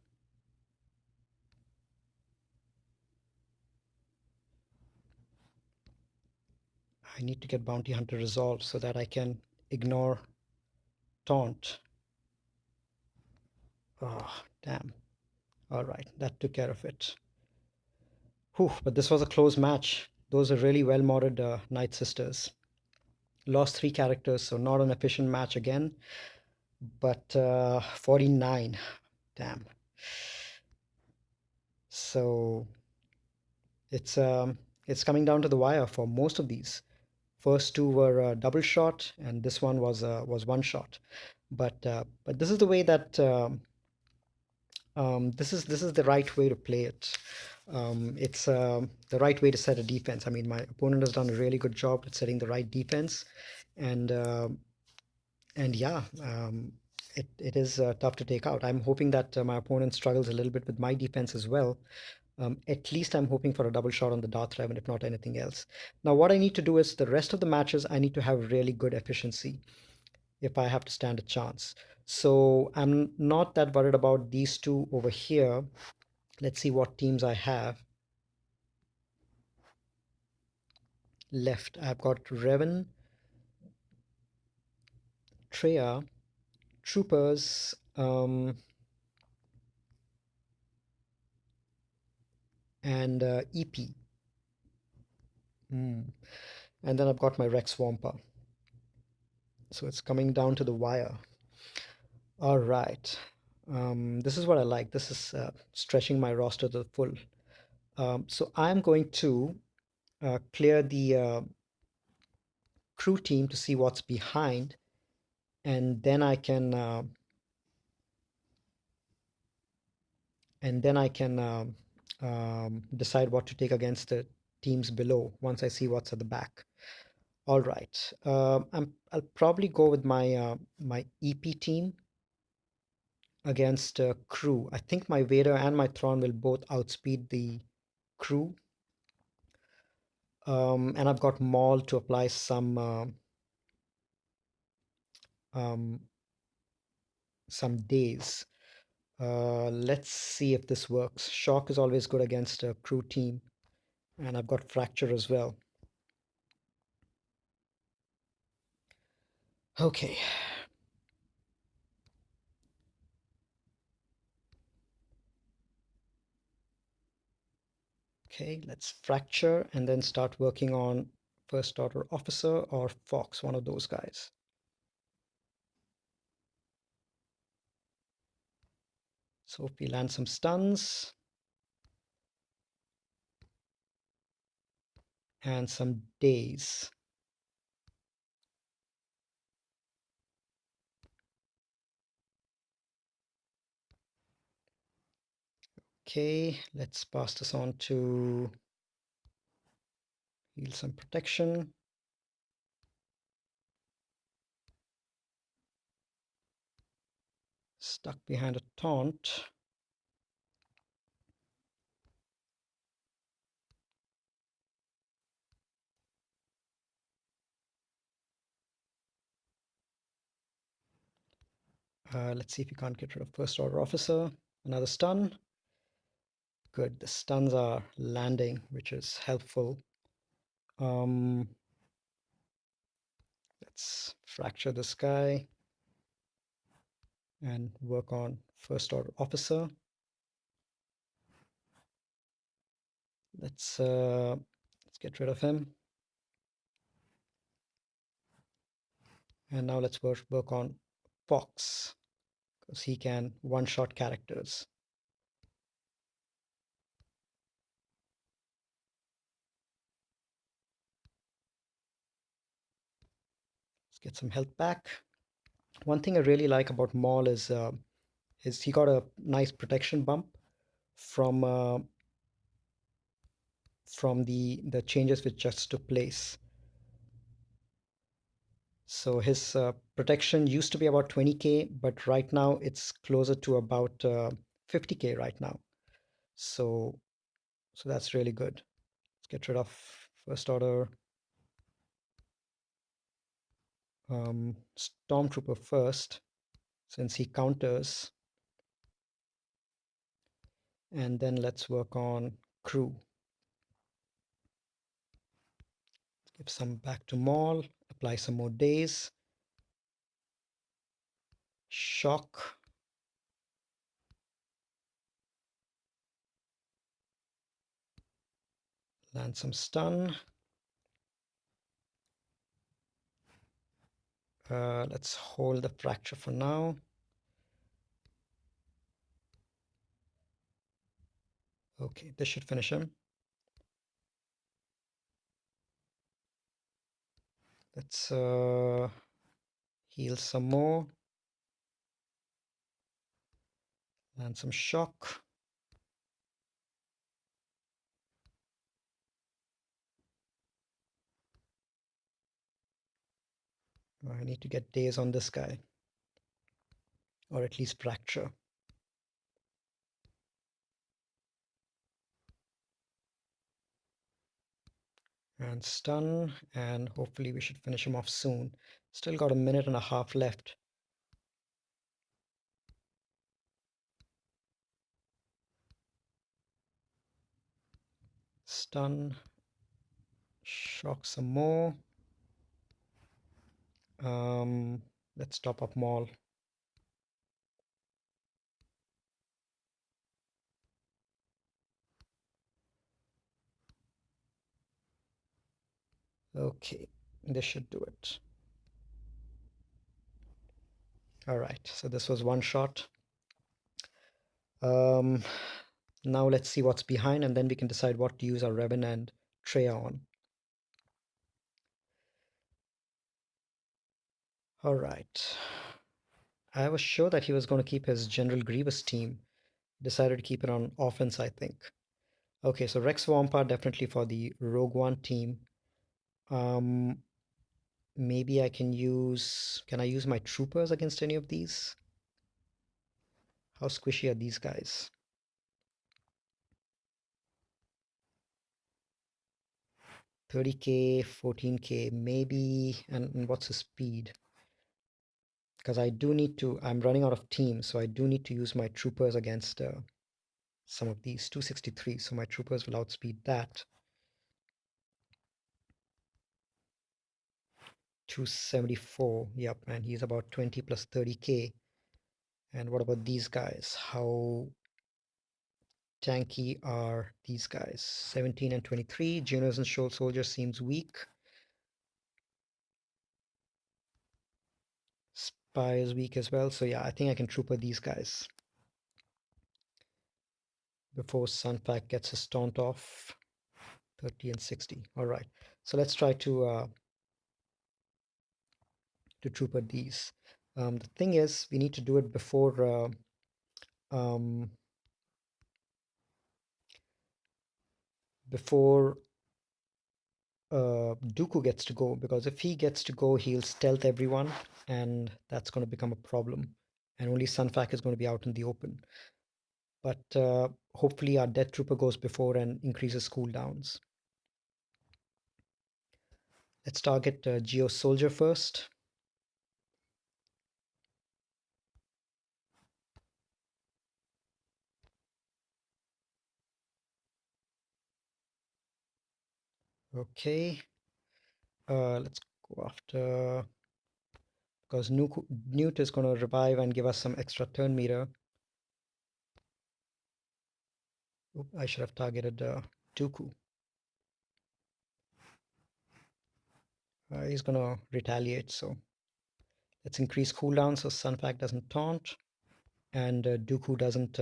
I need to get Bounty Hunter resolved so that I can ignore taunt. Oh, damn. All right, that took care of it. Whew, but this was a close match. Those are really well-modded Night Sisters. Lost three characters, so not an efficient match again. But 49. Damn. So it's um, it's coming down to the wire for most of these. First two were double shot, and this one was one shot. But this is the way that this is the right way to play it. It's the right way to set a defense. I mean, my opponent has done a really good job at setting the right defense, and yeah, it is tough to take out. I'm hoping that my opponent struggles a little bit with my defense as well. At least I'm hoping for a double shot on the Darth Revan, if not anything else. Now, what I need to do is the rest of the matches, I need to have really good efficiency if I have to stand a chance. So I'm not that worried about these two over here. Let's see what teams I have left. I've got Revan, Treya, Troopers, and EP. Mm. And then I've got my Rex Swamper. So it's coming down to the wire. All right. This is what I like. This is stretching my roster to the full. So I'm going to clear the crew team to see what's behind, and then I can decide what to take against the teams below once I see what's at the back. All right. I'll probably go with my EP team against crew. I think my Vader and my Thrawn will both outspeed the crew. And I've got Maul to apply um, some days. Let's see if this works. Shock is always good against a crew team, and I've got Fracture as well. Okay, okay, let's Fracture and then start working on First Order Officer or Fox, one of those guys. So if we land some stuns and some days. Okay, let's pass this on to heal some protection. Stuck behind a taunt. Let's see if we can't get rid of First Order Officer. Another stun. Good, the stuns are landing, which is helpful. Um, let's Fracture this guy and work on First Order Officer. Let's get rid of him. And now let's work on Fox, because he can one-shot characters. Let's get some health back. One thing I really like about Maul is he got a nice protection bump from the changes which just took place. So his protection used to be about 20k, but right now it's closer to about 50k right now. So that's really good. Let's get rid of First Order Stormtrooper first, since he counters, and then let's work on crew. Give some back to Maul, apply some more days. Shock. Land some stun. Let's hold the Fracture for now. Okay, this should finish him. Let's heal some more. Land some shock. I need to get days on this guy. or at least fracture. And stun, and hopefully we should finish him off soon. Still got a minute and a half left. Stun, shock some more. Let's top up Maul. Okay, this should do it. All right, so this was one shot. Um, now let's see what's behind, and then we can decide what to use our Revan and Treya on. All right. I was sure that he was going to keep his General Grievous team. Decided to keep it on offense, I think. Okay, so Rex Wampa definitely for the Rogue One team. Um, maybe I can use. Can I use my troopers against any of these? How squishy are these guys? 30k, 14k, maybe. And what's his speed? Because I do need to. I'm running out of teams, so I do need to use my troopers against some of these. 263, so my troopers will outspeed that. 274. Yep, and he's about 20 plus 30k. And what about these guys? How tanky are these guys? 17 and 23. Juniors and Shoal Soldier seems weak. Spy is weak as well. So yeah, I think I can trooper these guys before Sunpack gets his taunt off. 30 and 60. All right. So let's try to trooper these. The thing is, we need to do it um, before Dooku gets to go, because if he gets to go, he'll stealth everyone, and that's going to become a problem. And only Sunfac is going to be out in the open. But hopefully, our Death Trooper goes before and increases cooldowns. Let's target Geo Soldier first. Okay. Let's go after, because Newt is going to revive and give us some extra turn meter. Oop, I should have targeted Dooku. He's going to retaliate, so let's increase cooldown so Sunfac doesn't taunt, and Dooku doesn't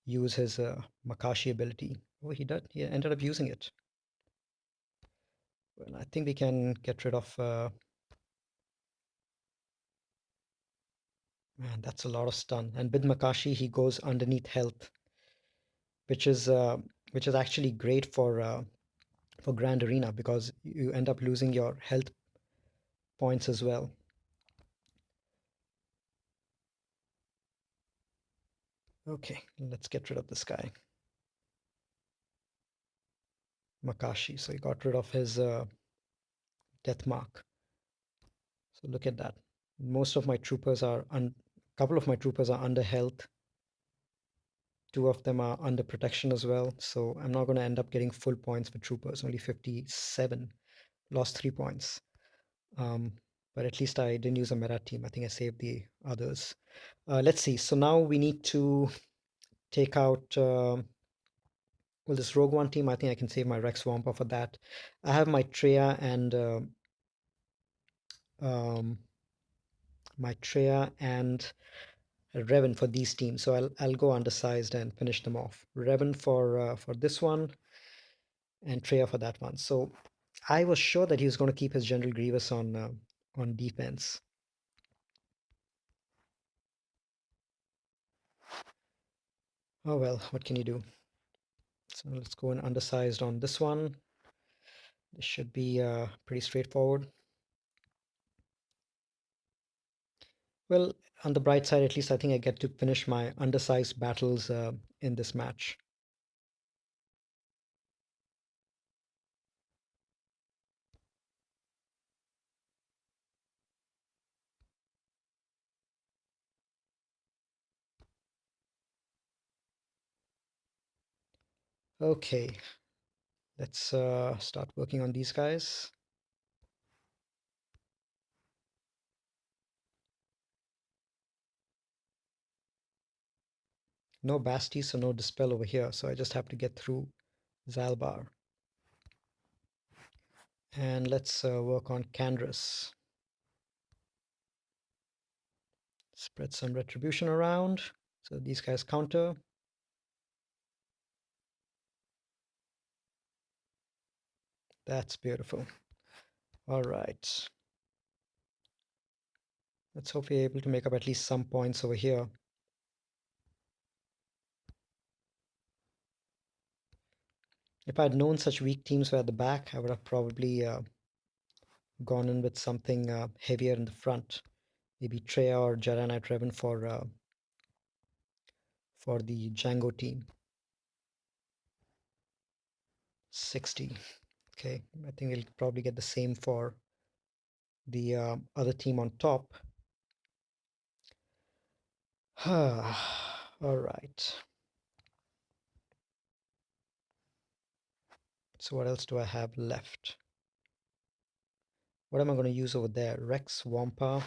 use his Makashi ability. Oh, he did. He ended up using it. Well, I think we can get rid of. Man, that's a lot of stun. And with Makashi, he goes underneath health, which is uh, which is actually great for Grand Arena because you end up losing your health points as well. Okay, let's get rid of this guy, Makashi. So he got rid of his death mark. So look at that. Most of my troopers are couple of my troopers are under health. Two of them are under protection as well. So I'm not going to end up getting full points for troopers. Only 57. Lost 3 points. Um, but at least I didn't use a meta team. I think I saved the others. Let's see. So now we need to take out. Well, this Rogue One team, I think I can save my Rex Wampa for that. I have my Treya and um, Revan for these teams. So I'll go undersized and finish them off. Revan for this one, and Treya for that one. So I was sure that he was going to keep his General Grievous on defense. Oh well, what can you do? So let's go in undersized on this one. This should be pretty straightforward. Well, on the bright side, at least I think I get to finish my undersized battles in this match. Okay, let's start working on these guys. No Basti, so no Dispel over here. So I just have to get through Zalbar. And let's work on Candrus. Spread some Retribution around. So these guys counter. That's beautiful. All right. Let's hope we're able to make up at least some points over here. If I'd known such weak teams were at the back, I would have probably gone in with something heavier in the front. Maybe Treya or Jedi Knight Revan for the Django team. 60. Okay, I think we'll probably get the same for the other team on top. All right. So what else do I have left? What am I going to use over there? Rex, Wampa,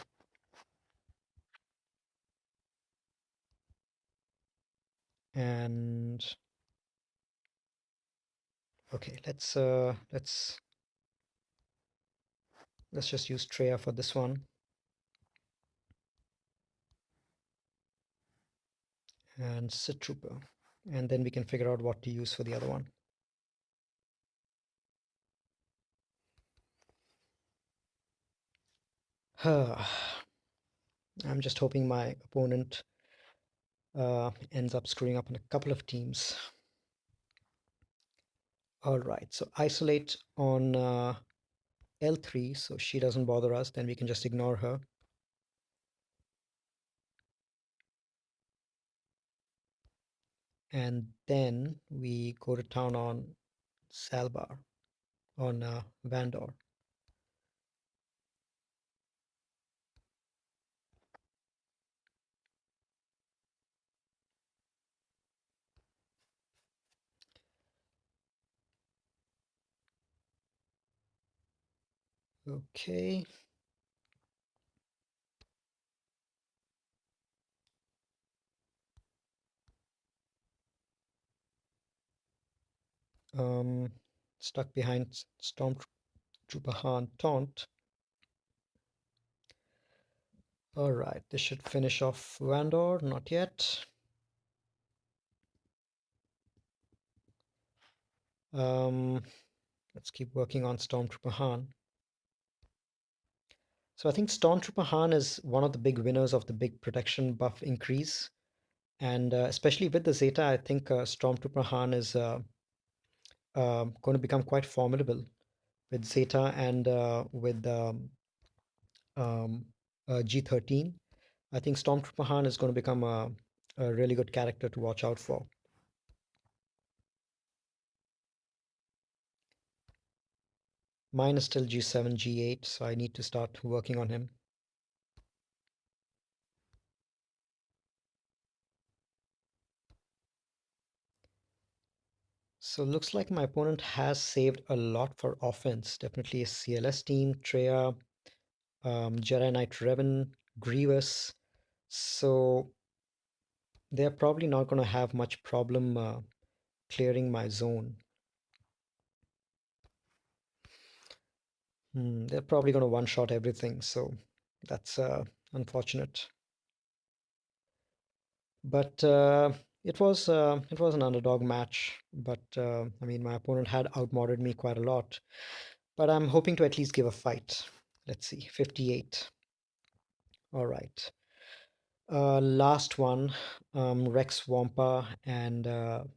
and okay, let's just use Treya for this one, and Sit Trooper, and then we can figure out what to use for the other one. I'm just hoping my opponent ends up screwing up in a couple of teams. All right, so isolate on L3, so she doesn't bother us, then we can just ignore her. And then we go to town on Salbar, on Vandor. Okay. Um, Stuck behind Stormtrooper Han Taunt. All right, this should finish off Vandor, not yet. Um, let's keep working on Stormtrooper Han. So I think Stormtrooper Han is one of the big winners of the big protection buff increase. And especially with the Zeta, I think Stormtrooper Han is going to become quite formidable with Zeta and with um, G13. I think Stormtrooper Han is going to become a really good character to watch out for. Mine is still G7, G8, so I need to start working on him. So looks like my opponent has saved a lot for offense. Definitely a CLS team, Treya, Jedi Knight Revan, Grievous. So they're probably not going to have much problem clearing my zone. They're probably going to one-shot everything, so that's unfortunate. But it was an underdog match. But I mean, my opponent had outmodded me quite a lot. But I'm hoping to at least give a fight. Let's see, 58. All right. Last one, Rex Wampa and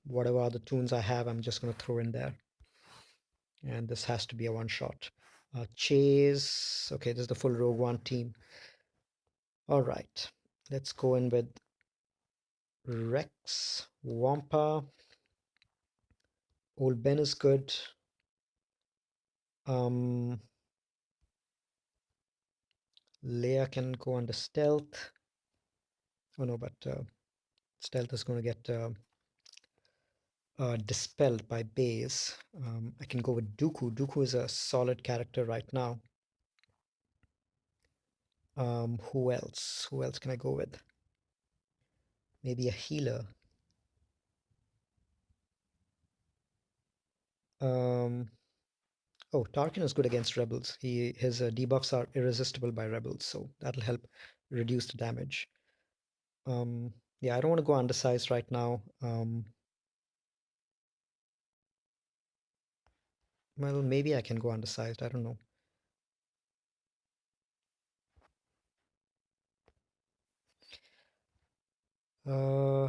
whatever other tunes I have, I'm just going to throw in there. And this has to be a one shot. Chase. Okay, this is the full Rogue One team. All right, let's go in with Rex, Wampa. Old Ben is good. Um, Leia can go under stealth. Oh no, but stealth is going to get dispelled by base. I can go with Dooku. Dooku is a solid character right now. Who else? Who else can I go with? Maybe a healer. Um, oh, Tarkin is good against rebels. His debuffs are irresistible by rebels, so that'll help reduce the damage. Um, yeah, I don't want to go undersized right now. Well, maybe I can go undersized. I don't know. Uh,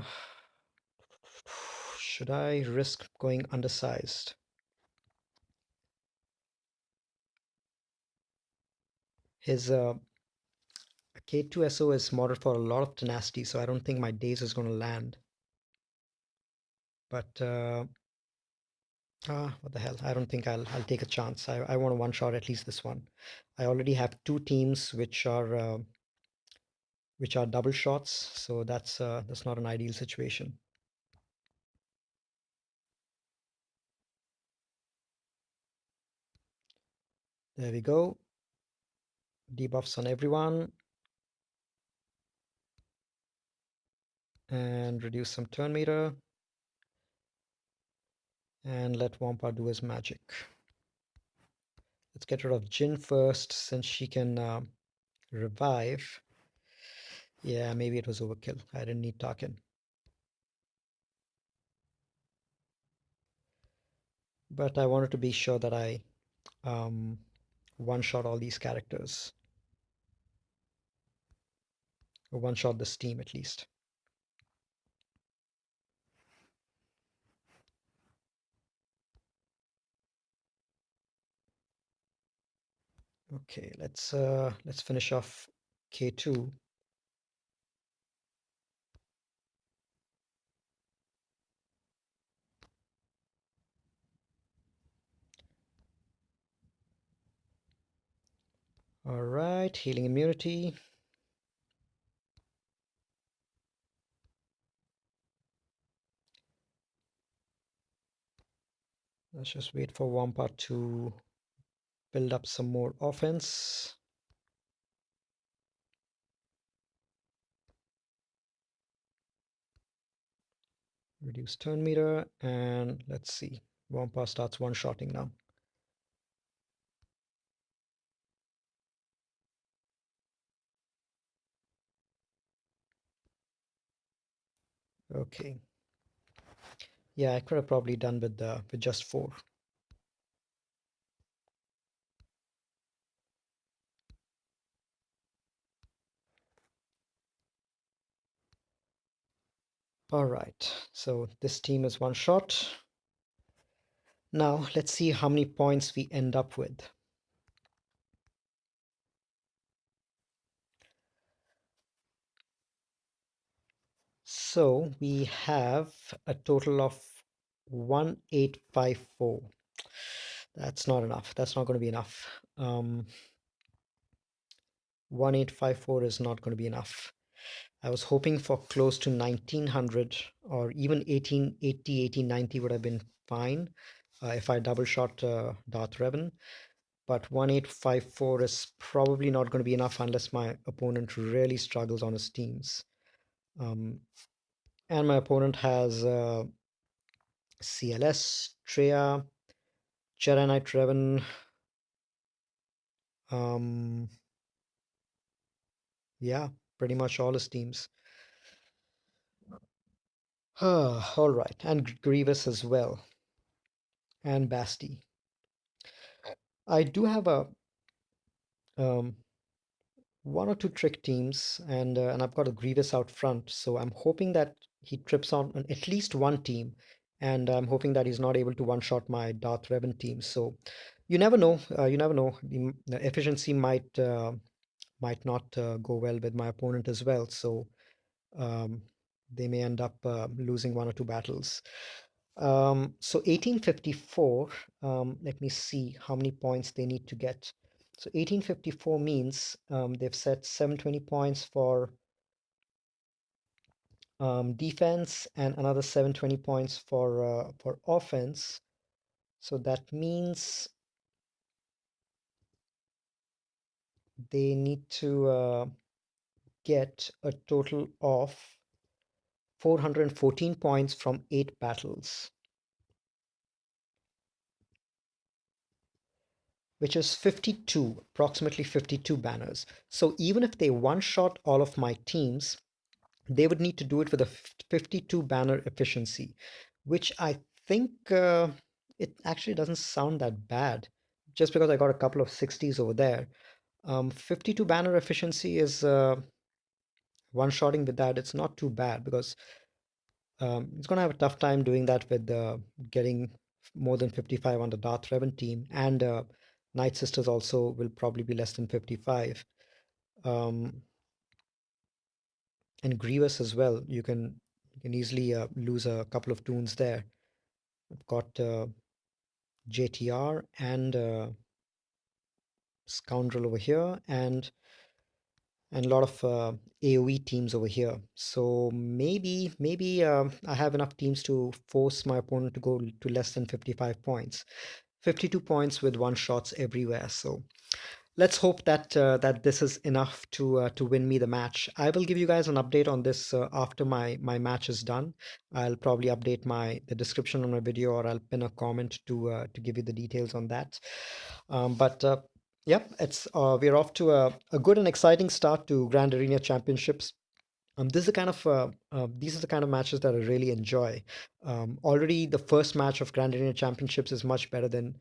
should I risk going undersized? His K2SO is modeled for a lot of tenacity, so I don't think my daze is going to land. But what the hell? I don't think I'll take a chance. I want to one shot at least this one. I already have two teams which are double shots, so that's not an ideal situation. There we go. Debuffs on everyone and reduce some turn meter and let Wampa do his magic. Let's get rid of Jin first since she can revive. Yeah, maybe it was overkill. I didn't need Tarkin. But I wanted to be sure that I um, one-shot all these characters. Or one-shot this team at least. Okay, let's finish off K2. All right, healing immunity. Let's just wait for Wampa to build up some more offense. Reduce turn meter, and let's see. Wampa starts one-shotting now. Okay. Yeah, I could have probably done with just 4. All right, so this team is one shot. Now let's see how many points we end up with. So we have a total of 1854. That's not enough. That's not going to be enough. 1854 is not going to be enough. I was hoping for close to 1900 or even 1880, 1890 would have been fine if I double shot Darth Revan. But 1854 is probably not going to be enough unless my opponent really struggles on his teams. Um, and my opponent has CLS, Treya, Jedi Knight Revan. Um, yeah, pretty much all his teams. All right, and Grievous as well, and Basti. I do have a um, one or two trick teams, and I've got a Grievous out front, so I'm hoping that he trips on at least one team, and I'm hoping that he's not able to one-shot my Darth Revan team. So you never know. You never know. The efficiency might not go well with my opponent as well. So um, they may end up losing one or two battles. So 1854, let me see how many points they need to get. So 1854 means they've set 720 points for defense and another 720 points for offense. So that means they need to get a total of 414 points from 8 battles, which is 52, approximately 52 banners. So even if they one-shot all of my teams, they would need to do it with a 52 banner efficiency, which I think it actually doesn't sound that bad, just because I got a couple of 60s over there. 52 banner efficiency is one-shotting with that. It's not too bad because it's going to have a tough time doing that with getting more than 55 on the Darth Revan team, and Night Sisters also will probably be less than 55. Um, and Grievous as well. You can easily lose a couple of toons there. I've got JTR and Scoundrel over here, and a lot of AoE teams over here. So maybe I have enough teams to force my opponent to go to less than 55 points. 52 points with one shots everywhere. So let's hope that that this is enough to win me the match. I will give you guys an update on this after my match is done. I'll probably update my the description on my video, or I'll pin a comment to give you the details on that. But Yep, it's we're off to a good and exciting start to Grand Arena Championships. This is the kind of these are the kind of matches that I really enjoy. Already, the first match of Grand Arena Championships is much better than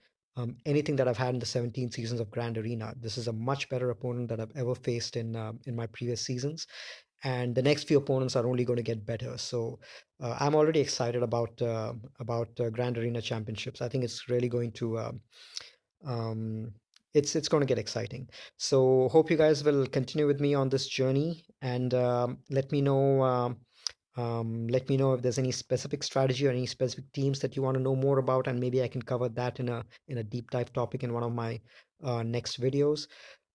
anything that I've had in the 17 seasons of Grand Arena. This is a much better opponent that I've ever faced in my previous seasons, and the next few opponents are only going to get better. So I'm already excited about Grand Arena Championships. I think it's really going to um, it's going to get exciting. So hope you guys will continue with me on this journey, and let me know if there's any specific strategy or any specific teams that you want to know more about, and maybe I can cover that in a deep dive topic in one of my next videos.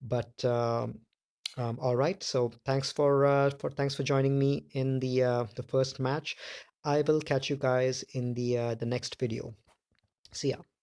But all right, so thanks for joining me in the first match. I will catch you guys in the next video. See ya.